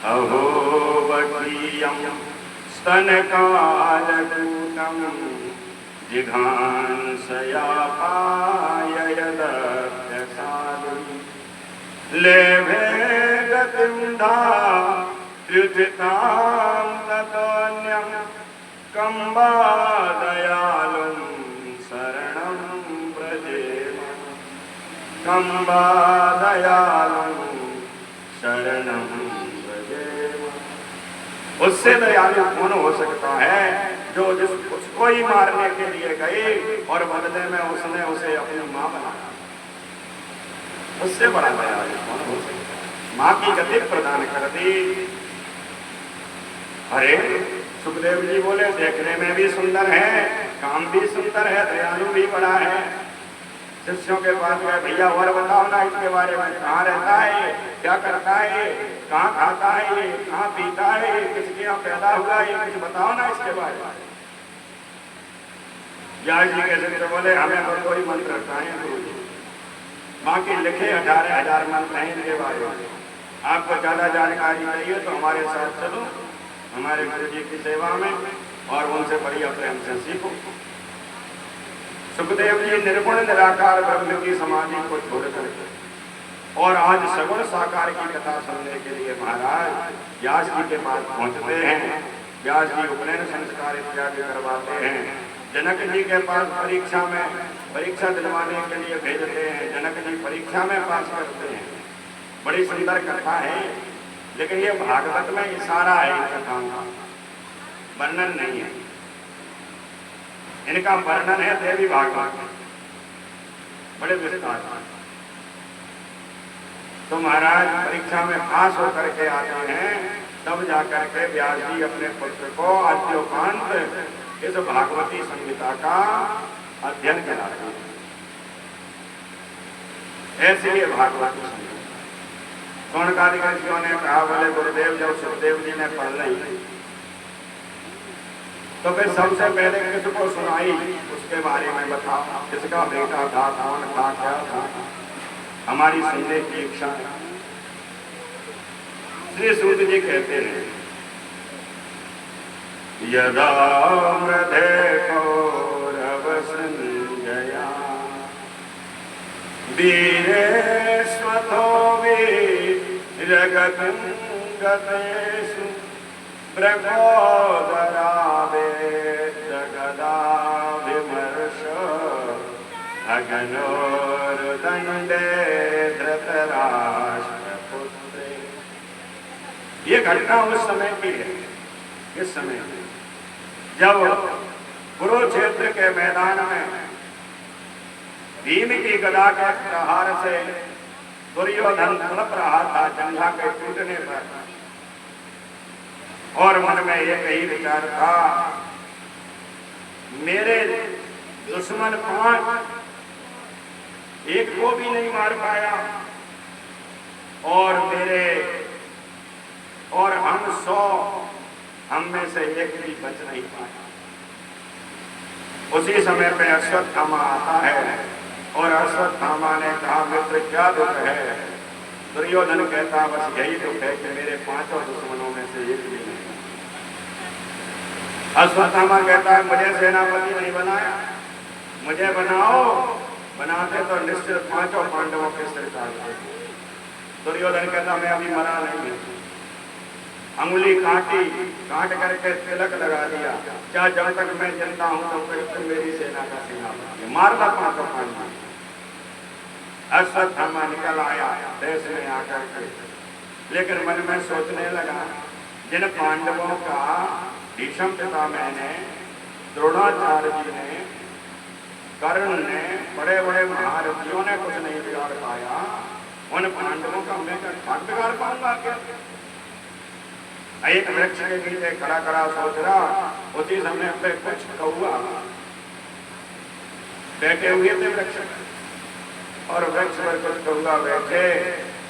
अहो बकीयम स्तनकालकूटम जिघांसया पाययदत्यसादु लेभे गतिंधा त्युतितां ततोऽन्यं कंबा दयालुं शरणं व्रजेम, कंबा दयालुं शरणं व्रजेम। उससे दयालु कौन हो सकता है जो उसको ही मारने के लिए गई और बदले में उसने उसे अपनी मां बनाया। उससे बड़ा दयालु कौन हो सकता है? मां की गति प्रदान कर दी। अरे सुखदेव जी बोले देखने में भी सुंदर है, काम भी सुंदर है, दयालु भी बड़ा है। शिष्यों के पास गए, भैया और बताओ ना इसके बारे में, कहाँ रहता है, क्या करता है, कहाँ खाता है, कहाँ पीता है, किसके यहाँ पैदा हुआ है, कुछ बताओ ना इसके बारे में। व्यास जी के शिष्य बोले हमें तो कोई मंत्र बताए गुरु जी, बाकी लिखे 18,000 मंत्र हैं इनके बारे में। आपको ज्यादा जानकारी चाहिए तो हमारे साथ चलो, हमारे गुरु जी की सेवा में, और उनसे बढ़िया प्रेम से सीखो। सुखदेव जी निर्गुण निराकार ब्रह्म की समाधि को छोड़कर और आज सगुण साकार की कथा सुनने के लिए महाराज व्यास जी के पास पहुंचते हैं। व्यास जी उपनयन संस्कार इत्यादि करवाते हैं। जनक जी के पास परीक्षा दिलवाने के लिए भेजते हैं। जनक जी परीक्षा में पास करते हैं। बड़ी सुंदर कथा है, लेकिन ये भागवत में इशारा है इन कथाओं का, वर्णन नहीं है। इनका वर्णन है देवी भागवत में बड़े विस्तार। तो महाराज परीक्षा में पास होकर के आते हैं, तब जाकर के व्यास जी अपने पुत्र को आद्योपांत इस भागवती संहिता का अध्ययन कराते हैं। ऐसे ही भागवती संहिता कौनकादिकों ने कहा, बोले गुरुदेव जब सुखदेव जी ने पढ़ ली तो फिर सबसे पहले किसको सुनाई उसके बारे में बताओ, किसका बेटा था, कौन था, क्या था, हमारी सुनने की इच्छा है। श्री सूत जी कहते हैं यदा मृधे कौरव संजया वीरे स्वथो वीरगतिं गतेषु प्रकोदरावे जगदाभिमर्श धनुर्दंडे धृतराष्ट्र पुत्रे। ये घटना उस समय की है, इस समय जब कुरुक्षेत्र के मैदान में भीम की गदा के प्रहार से दुर्योधन तड़प रहा था जंघा के टूटने पर, और मन में एक ही विचार था, मेरे दुश्मन 5 एक को भी नहीं मार पाया और हम 100, हम में से एक भी बच नहीं पाया। उसी समय पे अश्वत्थामा आता है और अश्वत्थामा ने कहा, मित्र क्या दुख है? दुर्योधन कहता, बस यही दुख है कि मेरे 5 दुश्मनों में से एक भी नहीं। अश्वत्थामा कहता है, मुझे सेनापति नहीं बनाया, मुझे बनाओ, बनाते तो निश्चित 5 पांडवों के सिर काटते। दुर्योधन कहता, मैं अभी मरा नहीं, अंगुली काट करके तिलक लगा दिया, क्या जब तक मैं जिंदा हूं तब तक तुम मेरी सेना का सेनापति, मारना 5 पांडव। अश्वत्थामा निकल आया देश में आकर के, लेकिन मन में सोचने लगा, जिन पांडवों का भीष्म पितामह ने, द्रोणाचार्य जी ने, कर्ण ने, बड़े बड़े महारथियों ने कुछ नहीं बिगाड़ पाया, उन पांडवों का मैं क्या बिगाड़ पाऊंगा क्या? एक वृक्ष के नीचे खड़ा खड़ा सोच रहा, उसी समय पे कुछ कौआ बैठे हुए थे वृक्ष, और वृक्ष पर कुछ कौआ बैठे,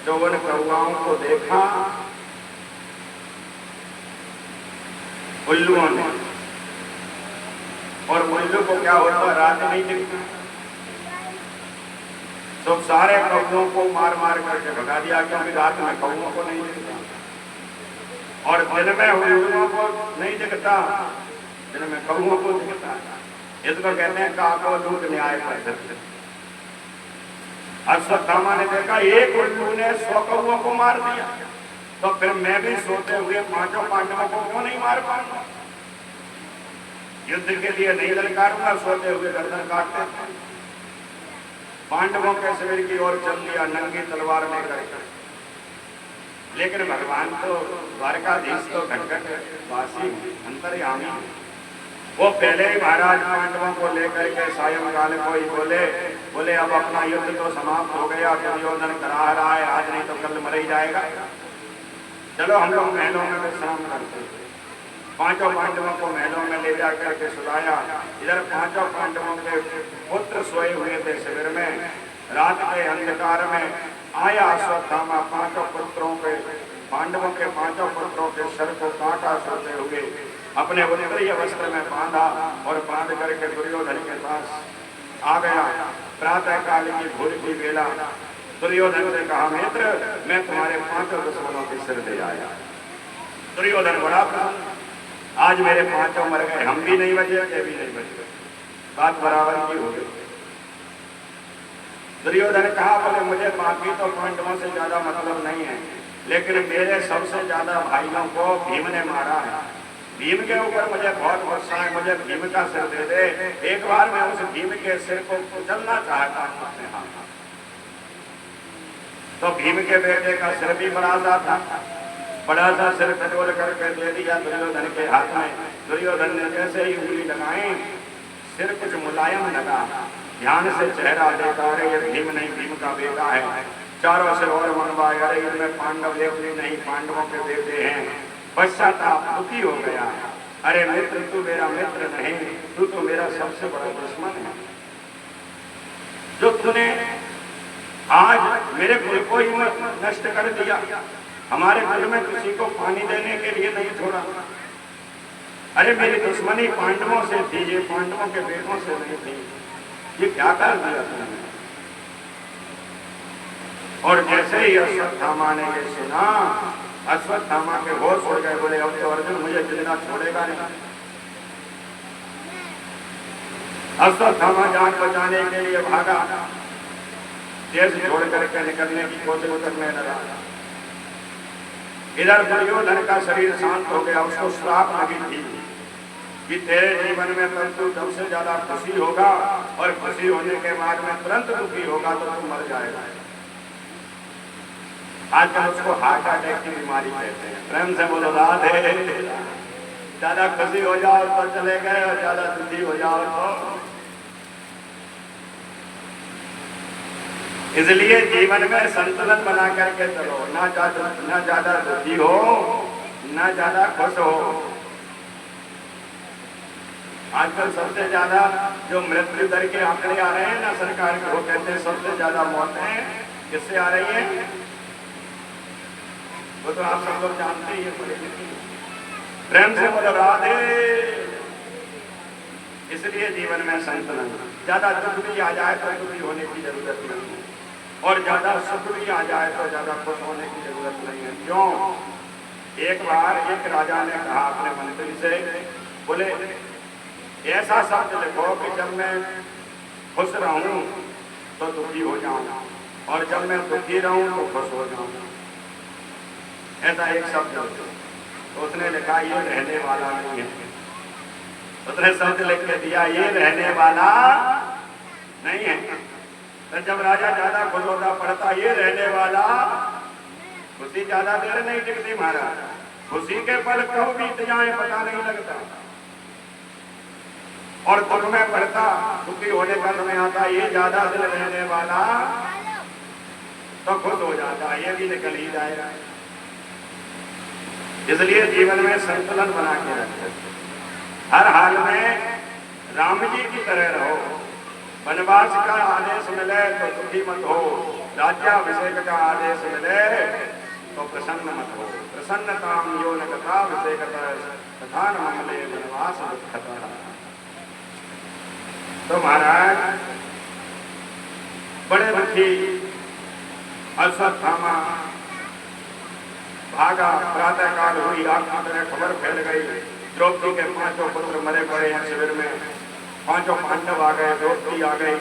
जो उन कौआओं को देखा उल्लुओं ने, और उल्लू को क्या होता, रात नहीं दिखता, तो सारे कौओं को मार मार करके भगा दिया, क्योंकि रात में कौओं को नहीं दिखता और दिन में उल्लुओं को नहीं दिखता, दिन में कौओं को दिखता। इसको कहते हैं काकोलूट न्याय पद्धति। अश्वत्थामा ने देखा, एक उल्लू ने 100 कौओं को मार दिया, तो फिर मैं भी सोते हुए 5 पांडवों को क्यों नहीं मार पाऊंगा? युद्ध के लिए नहीं ललकारूंगा, सोते हुए गर्दन काटते। पांडवों के शिविर की ओर चल दिया नंगी तलवार लेकर। लेकिन भगवान तो द्वारकाधीश तो घटघट वासी अंतर्यामी, वो पहले ही महाराज पांडवों को लेकर के सायंकाल को ही बोले अब अपना युद्ध तो समाप्त हो गया, दुर्योधन करा रहा है, आज नहीं तो कल मर ही जाएगा, चलो हम लोग महलों में विश्राम करते। 5 पांडवों को महलों में ले जाकर के सुलाया। इधर 5 पांडवों के पुत्र सोए हुए थे शिविर में। रात के अंधकार में आया अश्वत्थामा, 5 पुत्रों के, पांडवों के 5 पुत्रों के सर को काटा सोते हुए, अपने उत्तरीय वस्त्र में बांधा और बांध करके दुर्योधन के पास आ गया। प्रातः काल की भोर की बेला दुर्योधन से कहा, मित्र मैं तुम्हारे 5 दुश्मनों के सिर ले आया। दुर्योधन बड़ा प्रसन्न, आज मेरे 5 मर गए, हम भी नहीं बचे, ये भी नहीं बचे, बात बराबर की हो गई। दुर्योधन कहा, बोले मुझे बाकी तो पांडवों से ज्यादा मतलब नहीं है, लेकिन मेरे सबसे ज्यादा भाइयों को भीम ने मारा है, भीम के ऊपर मुझे बहुत गुस्सा है, मुझे भीम का सिर दे दे। एक बार मैं उस भीम के सिर को कुचलना चाहता हूं अपने हाथ। तो भीम के बेटे का सिर भी बड़ा सा था, बड़ा सा सिर कटोल करके दे दिया दुर्योधन के हाथ में। दुर्योधन ने जैसे ही उंगली लगाई, सिर कुछ मुलायम लगा, ध्यान से चेहरा देखा, अरे ये भीम नहीं, भीम का बेटा है। चारों से और मनवाए, अरे इनमें पांडव एक नहीं, पांडवों के बेटे हैं। पश्चाताप दुखी हो गया, अरे मित्र तू मेरा मित्र नहीं, तू तो मेरा सबसे बड़ा दुश्मन है, जो तूने आज मेरे कुल को ही नष्ट कर दिया, हमारे कुल में किसी को पानी देने के लिए नहीं छोड़ा। अरे मेरी दुश्मनी पांडवों से थी, ये पांडवों के बेटों से नहीं थी, ये क्या कर दिया तुमने? और जैसे ही अश्वत्थामा ने ये सुना, अश्वत्थामा के होश हो गए, बोले अब तो अर्जुन मुझे जिंदा छोड़ेगा नहीं। अश्वत्थामा जान बचाने के लिए भागा, देश छोड़ करके निकलने की कोशिश करने लगा। इधर दुर्योधन का शरीर शांत हो गया, उसको श्राप लगी थी कि तेरे जीवन में तू सबसे ज्यादा खुशी होगा और खुशी होने के बाद में तुरंत दुखी होगा तो तू मर जाएगा। आजकल उसको हार्ट अटैक की बीमारी कहते हैं। प्रेम से बोलो राधे। ज्यादा खुशी हो जाओ तो चले गए और ज्यादा दुखी हो जाओ तो। इसलिए जीवन में संतुलन बना करके चलो, ना ज्यादा दुखी हो ना ज्यादा खुश हो। आजकल सबसे ज्यादा जो मृत्यु दर के आंकड़े आ रहे हैं ना सरकार के, वो कहते हैं सबसे ज्यादा मौतें किससे आ रही हैं? वो तो आप सब लोग जानते ही हैं। प्रेम से बोलो राधे। इसलिए जीवन में संतुलन। ज्यादा दुख भी आ जाए तो दुखी होने की जरूरत नहीं है और ज्यादा सुख भी आ जाए तो ज्यादा खुश होने की जरूरत नहीं है। क्यों? एक बार एक राजा ने कहा अपने मंत्री से, बोले ऐसा शब्द लिखो कि जब मैं खुश रहूं तो दुखी हो जाऊं और जब मैं दुखी रहूं तो खुश हो जाऊं। ऐसा एक शब्द। तो उसने लिखा ये रहने वाला नहीं है। उसने शब्द लिख के दिया ये रहने वाला नहीं है। तो जब राजा ज्यादा खुश होता पड़ता ये रहने वाला, खुशी ज्यादा देर नहीं टिकती महाराज। खुशी के पल कब बीत जाए पता नहीं लगता और दुख में पड़ता, दुखी होने का समय आता ये ज्यादा दिन रहने वाला तो खुश हो जाता, ये भी निकल ही जाएगा। इसलिए जीवन में संतुलन बना के रखो। हर हाल में राम जी की तरह रहो। वनवास का आदेश मिले तो दुखी मत हो, राज्याभिषेक का आदेश मिले तो प्रसन्न मत हो। प्रसन्नताम यो न कथा विषेकता तथा न मंगले वनवास दुखता। तो महाराज बड़े दुखी अश्वत्थामा भागा। प्रातः काल हुई, आग की तरह खबर फैल गई। द्रौपदी के 5 पुत्र मरे पड़े हैं शिविर में। 5 पांडव आ गए, द्रौपदी आ गई।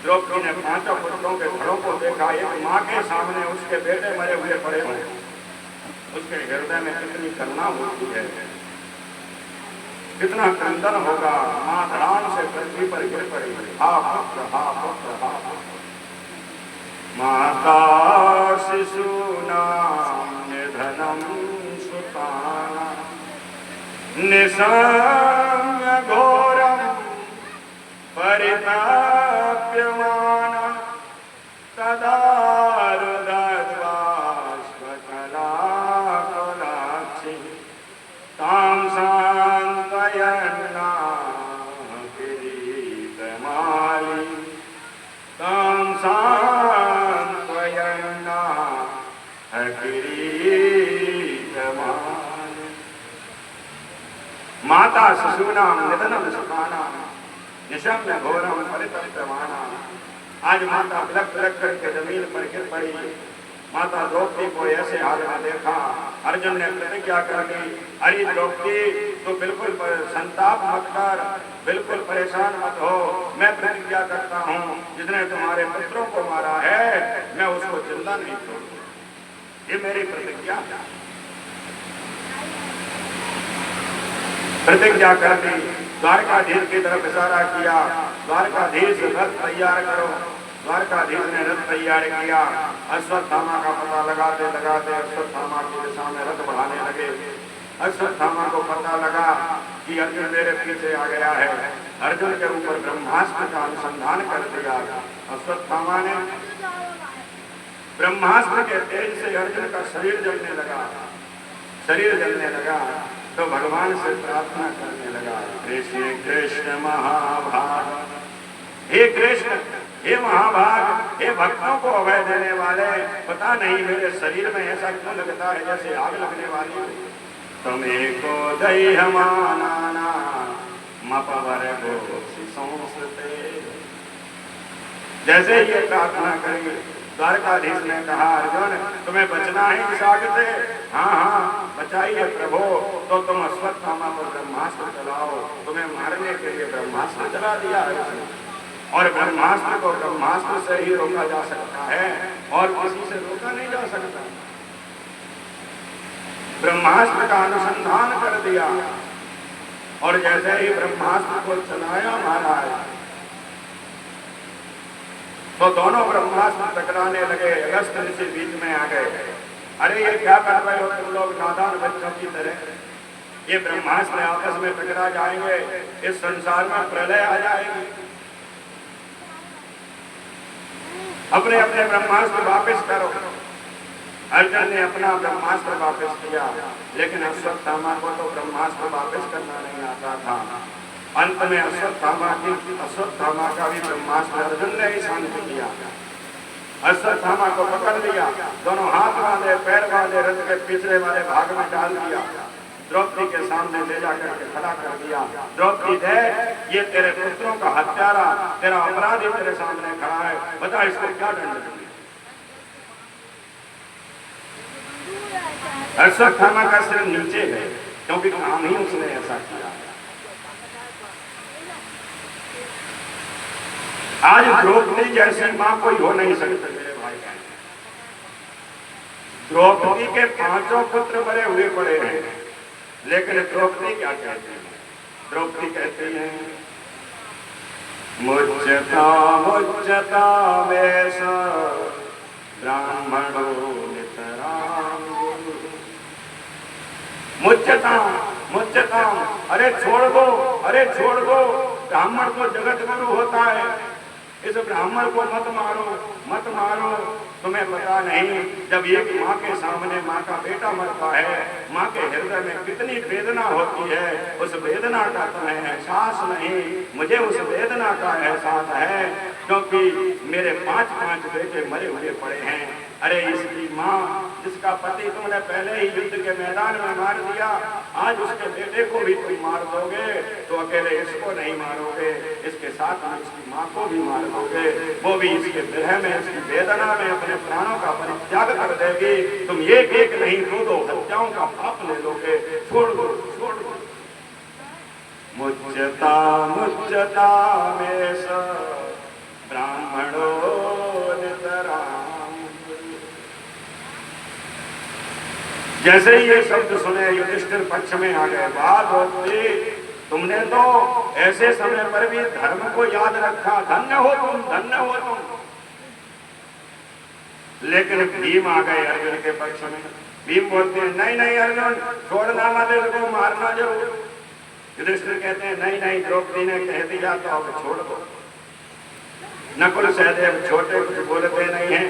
द्रौपदी ने 5 पुत्रों के घरों को देखा। एक माँ के सामने उसके बेटे मरे हुए पड़े हुए। उसके हृदय में कितनी करुणा होती है, कितना क्रंदन होगा। माँ धड़ाम से पृथ्वी पर गिर पड़ी। हा पुत्र हा पुत्र हा पुत्र। माता शिशूनां निधनं सुतानां निसंग घोरं परिताप्यमाना तदा रुदध्वाश्वकलाकुलाक्षी तां सान्त्वयन्ना किरीटमाली तां सान्त्वयन्ना किरीटमाली। माता शिशूनां निधनं सुतानां निशम्य घोरम परितप्यमाना। आज माता बिलख बिलख करके जमीन पर गिर पड़ी। माता द्रौपदी को ऐसे हाल में देखा। अर्जुन ने प्रतिज्ञा कर दी, अरे द्रौपदी तो बिल्कुल संताप मत कर, बिल्कुल परेशान मत हो। मैं प्रतिज्ञा करता हूँ जिसने तुम्हारे पुत्रों को मारा है मैं उसको जिंदा नहीं छोड़ूंगा। ये मेरी प्रतिज्ञा। प्रतिज्ञा कर दी। द्वारकाधीश की तरफ इशारा किया। द्वारकाधीश रथ तैयार करो। द्वारकाधीश ने रथ तैयार किया। अश्वत्थामा का पता लगाते लगाते अश्वत्थामा की दिशा में रथ बढ़ाने लगे। अश्वत्थामा को पता लगा कि अर्जुन मेरे पीछे आ गया है। अर्जुन के ऊपर ब्रह्मास्त्र का अनुसंधान कर दिया। अश्वत्थामा ने ब्रह्मास्त्र के तेज से अर्जुन का शरीर जलने लगा। शरीर जलने लगा तो भगवान से प्रार्थना करने लगा, कृष्ण कृष्ण महाभाग। हे कृष्ण, हे महाभाग, हे भक्तों को अभय देने वाले, पता नहीं मेरे शरीर में ऐसा क्यों लगता है जैसे आग लगने वाली हो। तुम्हें को दह्यमाना मपवर गोपी संस्ते। जैसे ये प्रार्थना करेंगे द्वारकाधीश ने कहा, अर्जुन तुम्हें बचना है इस आग से? हाँ हाँ बचाइए प्रभु। तो तुम अश्वत्थामा पर ब्रह्मास्त्र चलाओ। तुम्हें मारने के लिए ब्रह्मास्त्र चला दिया है उसने। और ब्रह्मास्त्र को ब्रह्मास्त्र से ही रोका जा सकता है और किसी से रोका नहीं जा सकता। ब्रह्मास्त्र का अनुसंधान कर दिया। और जैसे ही ब्रह्मास्त्र को चलाया महाराज, तो दोनों ब्रह्मास्त्र टकराने लगे। अगस्त ऋषि बीच में आ गए। अरे ये क्या कर रहे हो तुम लोग नादान बच्चों की तरह? ये ब्रह्मास्त्र आपस में टकरा जाएंगे, इस संसार में प्रलय आ जाएगी। अपने अपने ब्रह्मास्त्र वापस करो। अर्जुन ने अपना ब्रह्मास्त्र वापस किया, लेकिन अश्वत्थामा को तो ब्रह्मास्त्र वापस करना नहीं आता था। अंत में अश्वत्थामा का भी ब्रह्मास्त्र अर्जुन ने ही शांत किया। अश्वत्थामा को पकड़ लिया, दोनों हाथ बांधे, पैर बांधे, रथ के पिछले वाले भाग में डाल दिया, द्रौपदी के सामने ले जाकर के खड़ा कर दिया। द्रौपदी देख, ये तेरे पुत्रों का हत्यारा, तेरा अपराधी तेरे सामने खड़ा है, बता इसको क्या दंड दूं? अश्वत्थामा का सिर नीचे है, क्योंकि काम ही उसने ऐसा किया। आज द्रौपदी जैसी मां कोई हो नहीं सकती मेरे भाई बहन। द्रौपदी के 5 पुत्र बड़े हुए पड़े हैं, लेकिन द्रौपदी क्या कहती है? द्रौपदी कहती है, मुच्यता मुच्यता वैस ब्राह्मणो नितराम। मुच्यता मुच्यता, अरे छोड़ दो, अरे छोड़ दो, ब्राह्मण तो जगत गुरु होता है, इस ब्राह्मण को मत मारो, मत मारो। तुम्हें पता नहीं, जब एक माँ के सामने माँ का बेटा मरता है, माँ के हृदय में कितनी वेदना होती है, उस वेदना का तुम्हें एहसास नहीं। मुझे उस वेदना का एहसास है, क्योंकि मेरे 5 बेटे मरे हुए पड़े हैं। अरे इसकी माँ, जिसका पति तुमने पहले ही युद्ध के मैदान में मार दिया, आज उसके बेटे को भी तुम मार दोगे, तो अकेले इसको नहीं मारोगे, इसके साथ में इसकी माँ को भी मार दोगे। वो भी इसके विरह में, इसकी वेदना में अपने प्राणों का परित्याग कर देगी। तुम एक एक नहीं, 2 हत्याओं का पाप ले लोगे। छोड़ दो, छोड़ दो। मुच्यता मुच्यता में ब्राह्मणो नितराम। जैसे ही ये शब्द सुने, युधिष्ठिर पक्ष में आ गए। बात होती, तुमने तो ऐसे समय पर भी धर्म को याद रखा, धन्य हो तुम, धन्य हो तुम। लेकिन भीम आ गए अर्जुन के पक्ष में। भीम बोलते हैं, नहीं नहीं अर्जुन, छोड़ना मत, इसको मारना जरूर। युधिष्ठिर कहते हैं, नहीं नहीं, द्रौपदी ने कह दिया तो अब छोड़ दो। नकुल सहदेव छोटे कुछ बोलते नहीं हैं।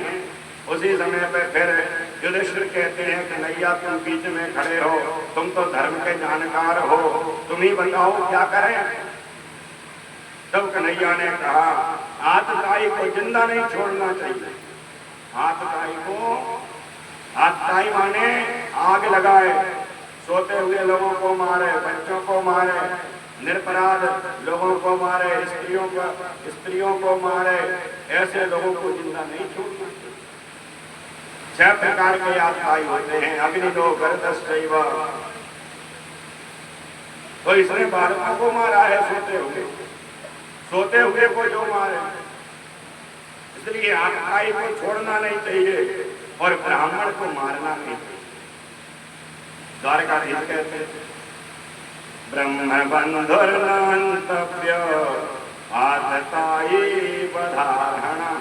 उसी समय पे फिर युधिष्ठिर कहते हैं कि नैया तुम बीच में खड़े हो, तुम तो धर्म के जानकार हो, तुम ही बताओ क्या करें। तब कन्हैया ने कहा, आतताई को जिंदा नहीं छोड़ना चाहिए। आतताई को, आतताई माने आग लगाए, सोते हुए लोगों को मारे, बच्चों को मारे, निरपराध लोगों को मारे, स्त्रियों को मारे, ऐसे लोगों को जिंदा नहीं छोड़ना। 6 प्रकार के आतताई होते हैं। अग्निदो गर्दश्चैव, तो इसने बालकों को मारा है, सोते हुए को जो मारे। इसलिए आतताई को छोड़ना नहीं चाहिए और ब्राह्मण को मारना नहीं चाहिए। द्वारकाधीश कहते हैं, ब्रह्म बंधुर्नान्तव्य आतताई बधारणा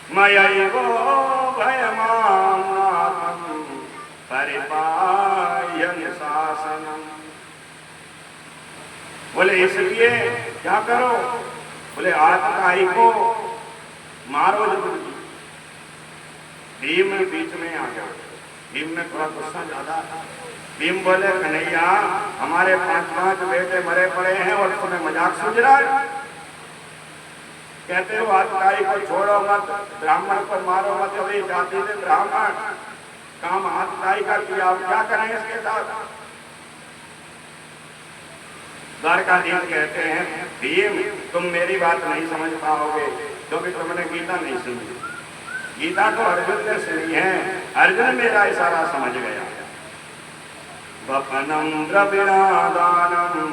मयैवो भयमानातं परिपायन शासनम। बोले इसलिए क्या करो? बोले आतताई को मारो जरूर। भीम बीच में आ गया। भीम में थोड़ा गुस्सा ज्यादा था। भीम बोले, कन्हैया, हमारे 5 बेटे मरे पड़े हैं और तुम्हें मजाक सूझ रहा है? कहते हो आतताई को छोड़ो मत, ब्राह्मण को मारो मत, अभी जाति से ब्राह्मण, काम आतताई का किया, अब क्या करें इसके साथ? द्वारकाधीश कहते हैं, भीम तुम मेरी बात नहीं समझ पाओगे, क्योंकि तुमने गीता नहीं सुनी। गीता तो अर्जुन ने सुनी है, अर्जुन मेरा इशारा समझ गया। वपनम द्रविणादानम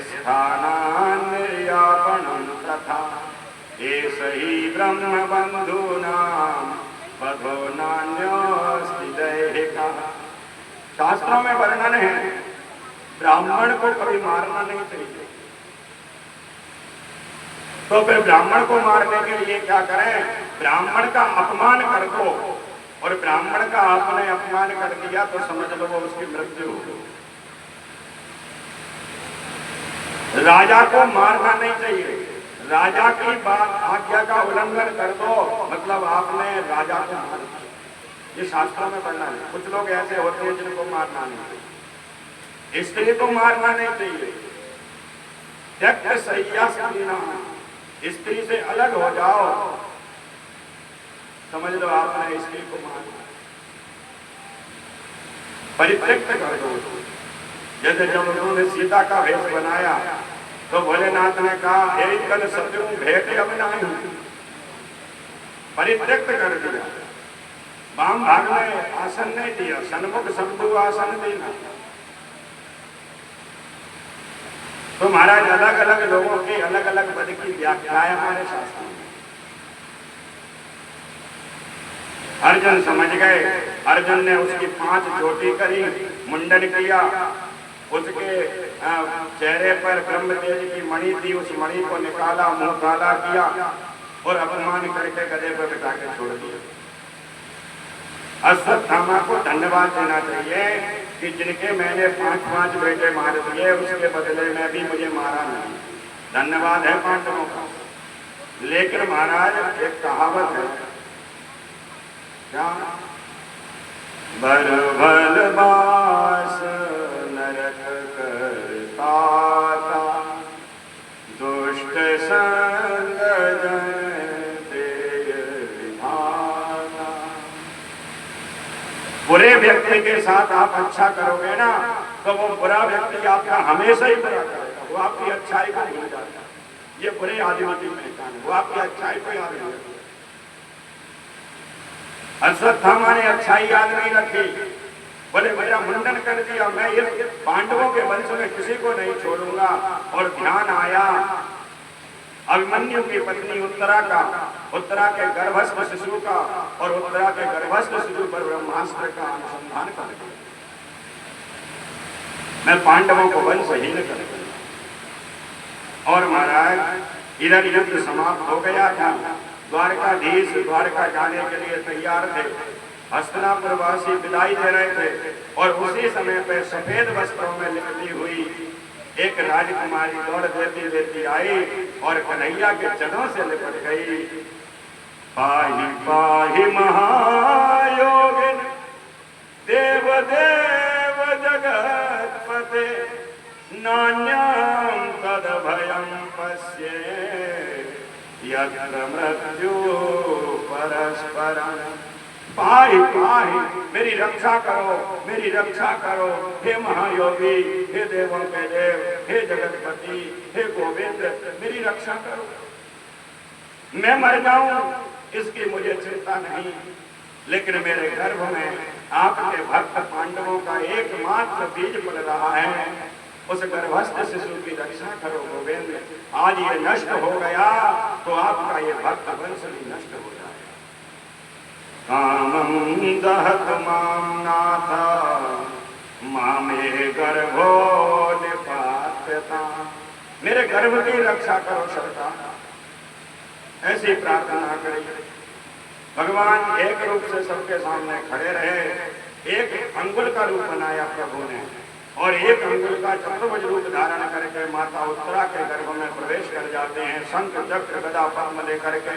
स्थानान निर्यापणम तथा एष ही ब्रह्म बंधूनाम वधो नान्योस्ति दैहिका। शास्त्रों में वर्णन है ब्राह्मण को कभी मारना नहीं चाहिए। तो फिर ब्राह्मण को मारने के लिए क्या करें? ब्राह्मण का अपमान कर दो, और ब्राह्मण का आपने अपमान कर दिया तो समझ लो वो उसकी मृत्यु हो। राजा को मारना नहीं चाहिए। राजा की बात आज्ञा का उल्लंघन कर दो, मतलब आपने राजा को मार दिया। ये शास्त्रों में पढ़ना है। कुछ लोग ऐसे होते हैं जिनको मारना नहीं चाहिए। स्त्री को मारना नहीं चाहिए। त्यक्त सैया स्त्रीना, स्त्री से अलग हो जाओ, समझ लो आपने स्त्री को मारना। परित्यक्त कर दो। जैसे जब उन्होंने सीता का वेश बनाया तो भोलेनाथ ने कहा एक कल सत्यु भेंट अब नहीं, परित्यक्त कर दिया। वाम भाग में आसन नहीं दिया, सन्मुख शंभु आसन देना। तो महाराज अलग अलग लोगों की अलग अलग पद की व्याख्या है हमारे शास्त्रों में। अर्जुन समझ गए। अर्जुन ने उसकी 5 चोटी करी, मुंडन किया, उसके चेहरे पर ब्रह्म तेज की मणि थी, उस मणि को निकाला, मुंह काला किया और अपमान करके गधे पर बिठा के छोड़ दिया। अश्वत्थामा को धन्यवाद देना चाहिए कि जिनके मैंने 5 बेटे मार दिए उसके बदले में भी मुझे मारा नहीं। धन्यवाद है पांडवों का। लेकिन महाराज एक कहावत है, क्या? बर भल बास नरक करता, दुष्ट संग जन देय विधाता। बुरे व्यक्ति के साथ आप अच्छा करोगे ना तो वो बुरा व्यक्ति आपका हमेशा ही बुरा करेगा, वो आपकी अच्छाई को भूल जाता है। ये बुरे आदमी की पहचान है, वो आपकी अच्छाई को याद नहीं रखता। अश्वत्थामा ने अच्छाई याद नहीं रखी, बोले मेरा मुंडन कर दिया, मैं इस पांडवों के वंश में किसी को नहीं छोड़ूंगा। और ध्यान आया अभिमन्यु की पत्नी उत्तरा का, उत्तरा के गर्भस्थ शिशु का, और उत्तरा के गर्भस्थ शिशु पर ब्रह्मास्त्र का अनुसंधान कर दिया। मैं पांडवों को वंशहीन कर दिया। और महाराज इधर युद्ध समाप्त हो गया था। द्वारकाधीश द्वारका जाने के लिए तैयार थे। हस्तिनापुर वासी विदाई दे रहे थे और उसी समय पे सफेद वस्त्रों में लिपटी हुई एक राजकुमारी दौड़ देती देती आई और कन्हैया के चरणों से लिपट गई। पाहि पाहि महायोगिन देव देव जगतपते, नान्यं तद भयं पश्ये यत्र मृत्यु परस्परं। पाहि पाहि, मेरी रक्षा करो, मेरी रक्षा करो हे महायोगी, हे देवों के देव, हे जगतपति, हे गोविंद, मेरी रक्षा करो। मैं मर जाऊं इसकी मुझे चिंता नहीं, लेकिन मेरे गर्भ में आपके भक्त पांडवों का एकमात्र बीज पड़ रहा है, उस गर्भस्थ शिशु की रक्षा करो गोविंद। आज ये नष्ट हो गया तो आपका ये भक्त वंश भी नष्ट हो जाए। कामं दहत मां नाथ मामे गर्भो निपात्यता। मेरे गर्भ की रक्षा करो सरकार। ऐसी प्रार्थना करिए। भगवान एक रूप से सबके सामने खड़े रहे। एक अंगुल का रूप बनाया प्रभु ने और एक अंगुल का चतुर्भुज रूप धारण करके माता उत्तरा के गर्भ में प्रवेश कर जाते हैं, शंख चक्र गदा पद्म लेकर के,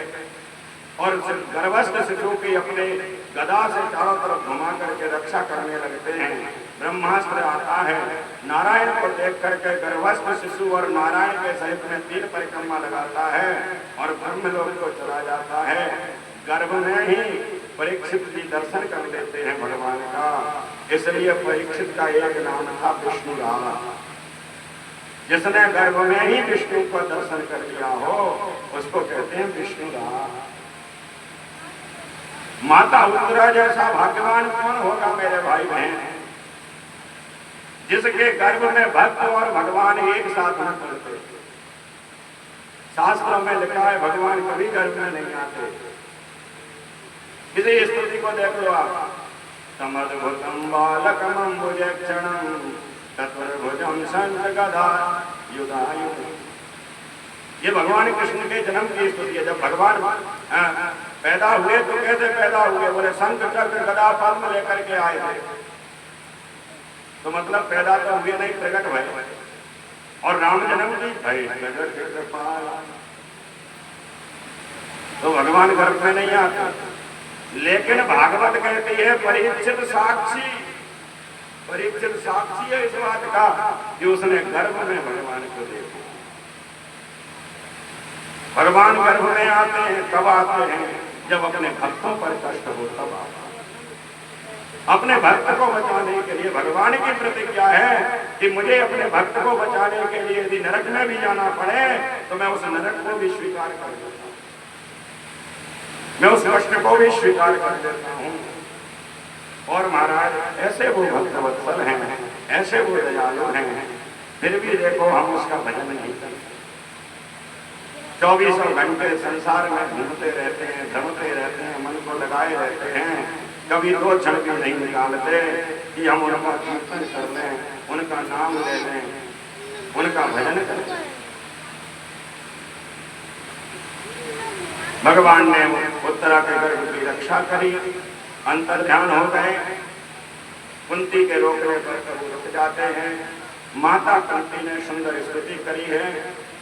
और गर्भस्थ शिशु की अपने गदा से चारों तरफ घुमा करके रक्षा करने लगते हैं। ब्रह्मास्त्र आता है, नारायण को देख करके गर्भस्थ शिशु और नारायण के सहित में 3 परिक्रमा लगाता है और ब्रह्मलोक को चला जाता है। गर्भ में ही परीक्षित जी दर्शन कर लेते हैं भगवान का, इसलिए परीक्षित का एक नाम था विष्णुराज। जिसने गर्भ में ही विष्णु को दर्शन कर लिया हो उसको कहते हैं विष्णुराज। माता उत्तरा जैसा भाग्यवान कौन होगा मेरे भाई बहन, जिसके गर्भ में भक्त और भगवान एक साथ न करते। शास्त्रों में लिखा है भगवान कभी गर्भ में नहीं आते। किसी स्तुति को देख लो आप, समद्भुतम बालकमं भुजक्षणं चतुर्भुजं जम संत गदा युगायुग। ये भगवान कृष्ण के जन्म की स्तुति है। जब भगवान पैदा हुए तो कैसे पैदा हुए? बोले शंख चक्र गदा पद्म लेकर के आए थे। तो मतलब पैदा तो हुए नहीं, प्रकट भय। और राम जन्म की भय प्रकट कृपाल। तो भगवान गर्भ में नहीं आते। लेकिन भागवत कहती है परीक्षित साक्षी, परीक्षित साक्षी है इस बात का कि उसने गर्भ में भगवान को देखा। भगवान गर्भ में आते हैं, कब आते हैं? जब अपने भक्तों पर कष्ट हो तब आते हैं। अपने भक्त को बचाने के लिए भगवान की प्रतिज्ञा है कि मुझे अपने भक्त को बचाने के लिए यदि नरक में भी जाना पड़े तो मैं उस नरक को भी स्वीकार कर देता हूं, मैं उस कष्ट को भी स्वीकार कर देता हूं। और महाराज ऐसे वो भक्त वत्सल हैं, ऐसे वो दयालु हैं, फिर भी देखो हम उसका भजन नहीं करते। 24 घंटे संसार में घूमते रहते हैं, धमते रहते हैं, मन को लगाए रहते हैं। कभी 2 क्षण भी नहीं निकालते कि हम उनका कीर्तन कर लें, उनका नाम ले लें, उनका भजन करें। भगवान ने उत्तरा के गर्भ की रक्षा करी, अंतर्ध्यान हो गए। कुंती के रोकने पर कभी रुक जाते हैं। माता कुंती ने सुंदर स्तुति करी है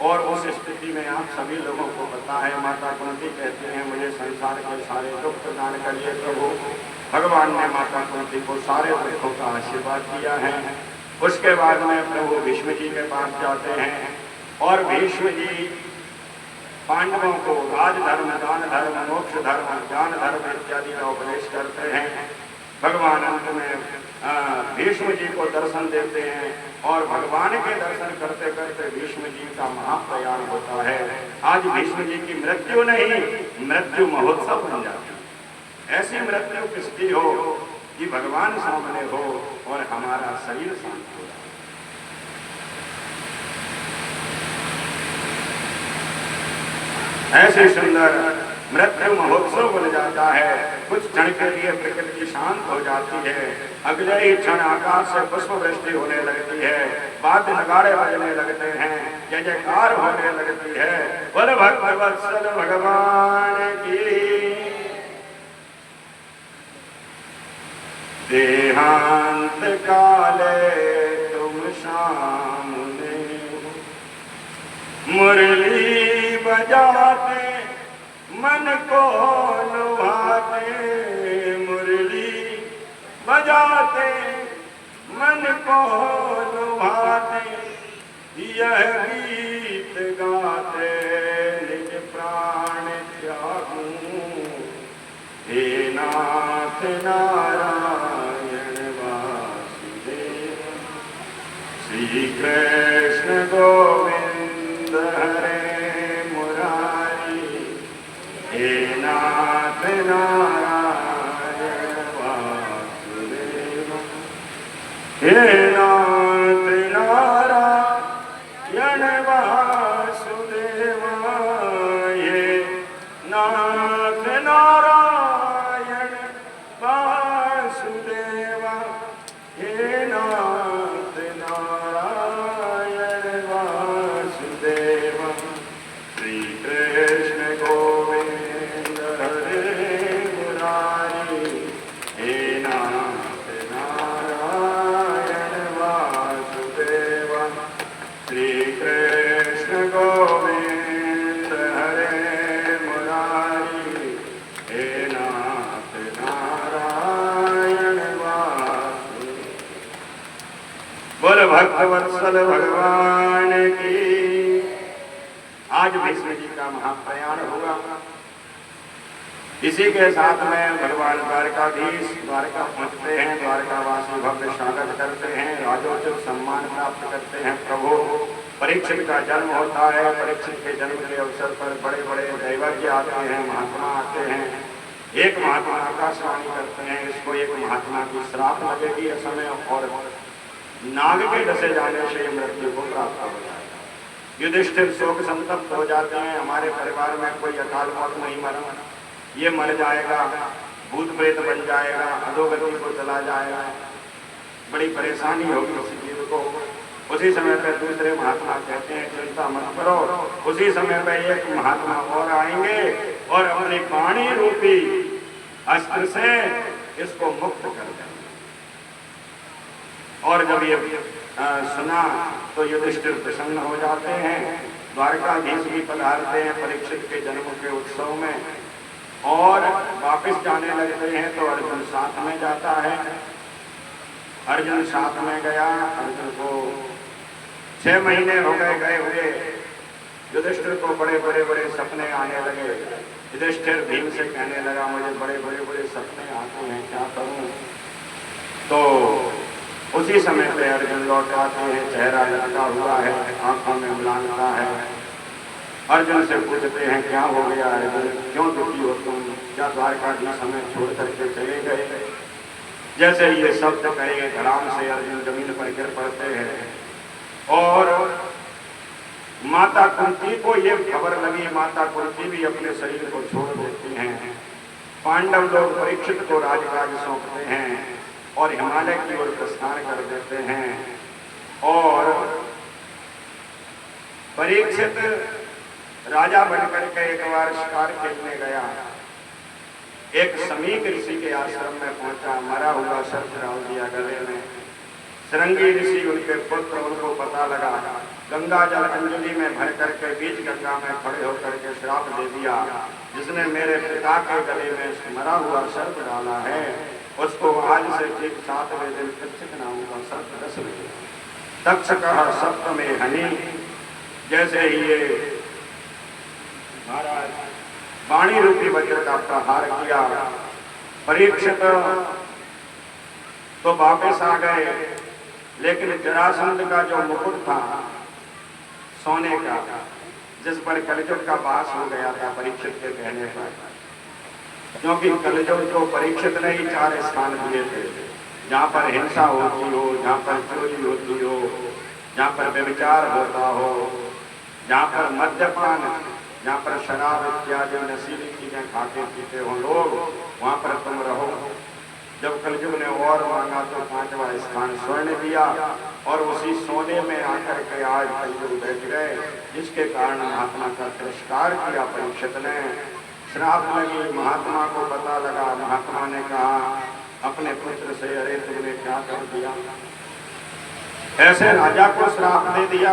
और उस स्थिति में आप सभी लोगों को पता है माता कुंती कहती हैं मुझे संसार के सारे दुख प्रदान करिए प्रभु। भगवान ने माता कुंती को सारे दुखों का आशीर्वाद दिया है। उसके बाद में प्रभु भीष्म जी के पास जाते हैं और भीष्म जी पांडवों को राजधर्म, दान धर्म, मोक्ष धर्म, ज्ञान धर्म इत्यादि का उपदेश करते हैं। भगवान अंत में भीष्म जी को दर्शन देते हैं और भगवान के दर्शन करते करते भीष्म जी का महाप्रयाण होता है। आज भीष्म जी की मृत्यु नहीं, मृत्यु महोत्सव बन जाती है। ऐसी मृत्यु किसकी हो कि भगवान सामने हो और हमारा शरीर शांत हो जाए। ऐसे सुंदर मृत्यु महोत्सव बन जाता है। कुछ क्षण के लिए प्रकृति शांत हो जाती है, अगले ही क्षण आकाश से पुष्प वृष्टि होने लगती है, वाद्य नगाड़े बजने लगते हैं, जय जयकार होने लगती है। बोल भक्त वत्सल भगवान की। देहांत काले तुम सामने मुरली बजाते मन को लुभाते, मुरली बजाते मन को लुभाते, यह गीत गाते निज प्राण त्यागूं। हे नाथ नारायण वासुदेव, श्री कृष्ण गोविंद हरे हे नाथ नारायण वासुदेव, हे नाथ नारायण वासुदेव, हे नाथ नारायण वासुदेव, हे नाथ नारायण वासुदेव। श्री कृष्ण गोविंद गोविंद हरे मुरारी, हे नाथ नारायण वासुदेव। बोल भक्त वत्सल भगवान की। आज भीष्म जी का महाप्रयाण होगा। इसी के साथ में भगवान द्वारकाधीश द्वारका पहुंचते हैं, द्वारकावासी भव्य स्वागत करते हैं, राजोचित सम्मान प्राप्त करते हैं। प्रभु परीक्षित का जन्म होता है। परीक्षित के जन्म के अवसर पर बड़े बड़े दैवज्ञ आते हैं, महात्मा आते हैं। एक महात्मा आकाशवाणी करते हैं, इसको एक महात्मा की श्राप लगेगी इस समय और नाग के डसे जाने से मृत्यु को प्राप्त हो जाएगा। युधिष्ठिर शोक संतप्त हो जाते हैं, हमारे परिवार में कोई अकाल मौत नहीं मरा, ये मर जाएगा, भूत प्रेत बन जाएगा, अधोगति को चला जाएगा, बड़ी परेशानी होगी उस जीव को। उसी समय पे दूसरे महात्मा कहते हैं चिंता मत करो, उसी समय पे एक महात्मा और आएंगे और अपनी वाणी रूपी अस्त्र से इसको मुक्त कर देंगे। और जब ये सुना तो युधिष्ठिर प्रसन्न हो जाते हैं। द्वारकाधीश भी पधारते हैं परीक्षित के जन्म के उत्सव में और वापस जाने लगते हैं तो अर्जुन साथ में जाता है। अर्जुन साथ में गया। अर्जुन को 6 महीने हो गए गए हुए। युधिष्ठिर को बड़े बड़े बड़े सपने आने लगे। युधिष्ठिर भीम से कहने लगा मुझे बड़े बड़े बड़े सपने आते हैं, क्या करूं? तो उसी समय पे अर्जुन लौट आते हैं, चेहरा लटका हुआ है, आंखों में म्लानता है। अर्जुन से पूछते हैं क्या हो गया अर्जुन, क्यों दुखी हो तुम? क्या द्वारकाधीश हमें छोड़ करके चले गए? जैसे ये शब्द कहे धड़ाम से अर्जुन जमीन पर गिर पड़ते हैं और माता कुंती को ये खबर लगी। माता कुंती भी अपने शरीर को छोड़ देती हैं। पांडव लोग परीक्षित को राजकाज सौंपते हैं और हिमालय की ओर प्रस्थान कर देते हैं। और परीक्षित राजा बनकर के एक बार शिकार खेलने गया। एक समीक ऋषि के आश्रम में पहुंचा, मरा हुआ सर्प डाल दिया गले में। सरंगी ऋषि उनके पुत्र, उनको पता लगा, गंगा जल अंजलि में भर करके बीच गंगा में खड़े होकर के श्राप दे दिया, जिसने मेरे पिता के गले में मरा हुआ सर्प डाला है उसको आज से ठीक 7वें दिन तक्षक नाम का सर्प डस ले। तक्षक सप्त में हनी। जैसे ही ये महाराज वाणी रूपी वज्र का प्रहार किया, परीक्षित तो वापस आ गए, लेकिन जरासंध का जो मुकुट था सोने का, जिस पर कलयुग का वास हो गया था परीक्षित के कहने पर, क्योंकि कलयुग को परीक्षित ने ही 4 स्थान दिए थे, जहाँ पर हिंसा होती हो, जहाँ पर चोरी होती हो, जहाँ पर व्यभिचार होता हो, जहाँ पर मद्यपान, जहाँ पर शराब इत्यादि नशीली चीजें खाते पीते हो लोग, वहाँ पर तुम रहो। जब कलयुग ने और मांगा तो 5वां स्थान स्वर्ण दिया और उसी सोने में आकर के आज कलयुग बैठ गए, जिसके कारण महात्मा का तिरस्कार किया परीक्षित ने। श्राप लगी, महात्मा को पता लगा। महात्मा ने कहा अपने पुत्र से, अरे तुमने क्या कर दिया? ऐसे राजा को श्राप दे दिया।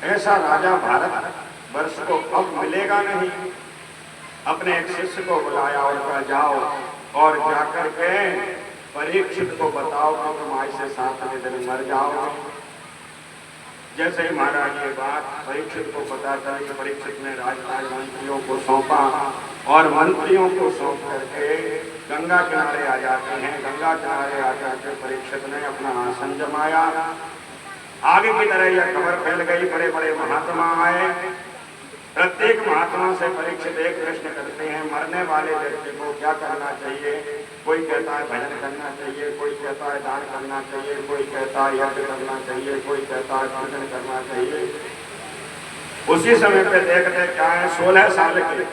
ऐसा राजा भारत वर्ष को अब मिलेगा नहीं। अपने एक शिष्य को बुलाया और कहा जाओ और जाकर के परीक्षित को बताओ कि तुम आज से 7वें दिन मर जाओगे। जैसे ही महाराज ये बात परीक्षित को पता चली, परीक्षित ने राजकाज मंत्रियों को सौंपा और मंत्रियों को सौंप करके गंगा किनारे आ जाते हैं। गंगा किनारे आ करके परीक्षित ने अपना आसन जमाया। आगे की तरह यह खबर फैल गई, बड़े बड़े महात्मा आए। प्रत्येक महात्मा से परीक्षित एक प्रश्न करते हैं, मरने वाले व्यक्ति को क्या करना चाहिए? कोई कहता है भजन करना चाहिए, कोई कहता है दान करना चाहिए, कोई कहता है यज्ञ करना चाहिए, कोई कहता है पूजन करना चाहिए। उसी समय पे देखते क्या है, 16 साल के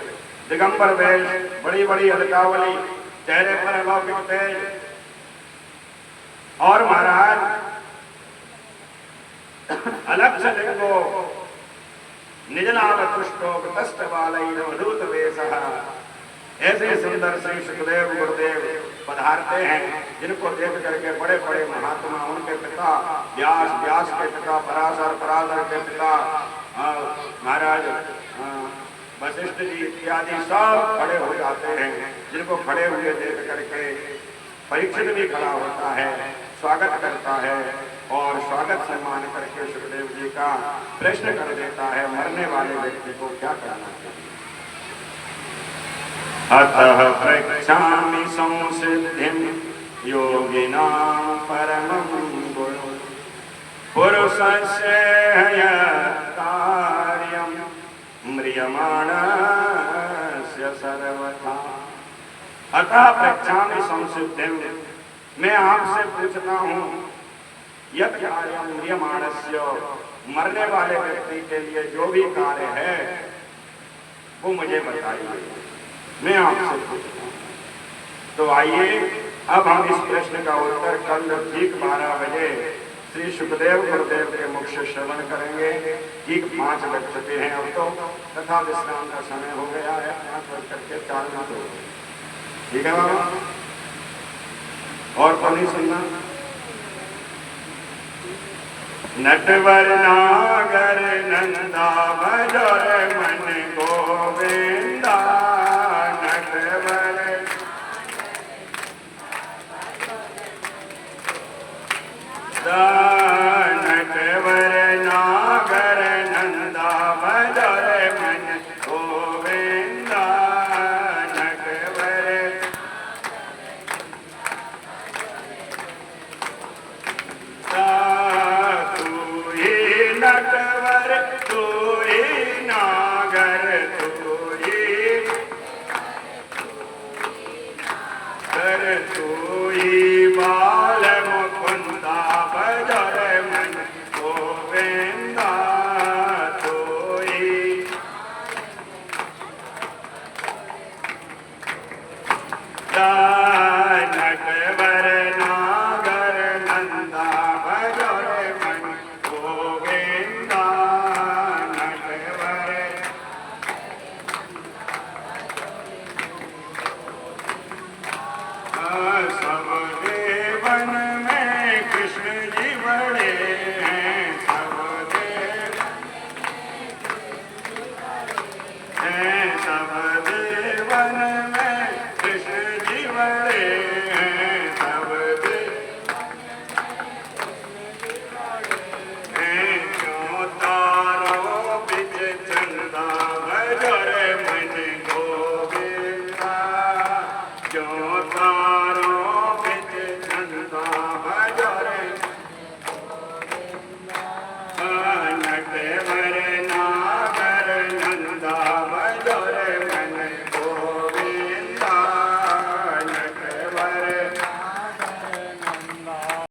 दिगंबर वेश, बड़ी बड़ी अलकावली, चेहरे पर अलौकिक तेज, और महाराज अलग से लिंगो निजनाम तुष्टो कष्ट वालूत वेशः। ऐसे सुंदर श्री सुखदेव गुरुदेव पधारते हैं, जिनको देख करके बड़े बड़े महात्मा, उनके पिता व्यास, व्यास के पिता पराशर, पराशर के पिता महाराज वशिष्ठ जी इत्यादि सब खड़े हो जाते हैं। जिनको खड़े हुए देख करके परीक्षित भी खड़ा होता है, स्वागत करता है और स्वागत सम्मान करके सुखदेव जी का प्रश्न कर देता है, मरने वाले व्यक्ति को क्या करना चाहिए? अतः पृच्छामि संसिद्धिं योगिनां परमं गुरु पुरुषस्य कार्यं म्रियमाणस्य सर्वथा। अतः पृच्छामि संसिद्धिं, मैं आपसे पूछता हूँ, यत् कार्यं म्रियमाणस्य, मरने वाले व्यक्ति के लिए जो भी कार्य है वो मुझे बताइए, मैं आपसे पूछता हूँ। तो आइए अब हम इस प्रश्न का उत्तर कल ठीक 12 बजे श्री सुखदेव गुरुदेव के मुख से श्रवण करेंगे। ठीक 5 बज चुके हैं, अब तो तथा विश्राम का समय हो गया है, 5 बज करके 4 मिनट हो गए। ठीक है बाबा, और कौन ही सुनना। नटवर नागर नंदा भजर मन गोविंदा, नटवर नटवर नागर नंदा भजर मन गोविंदा, नटवर तू ही नटवर तू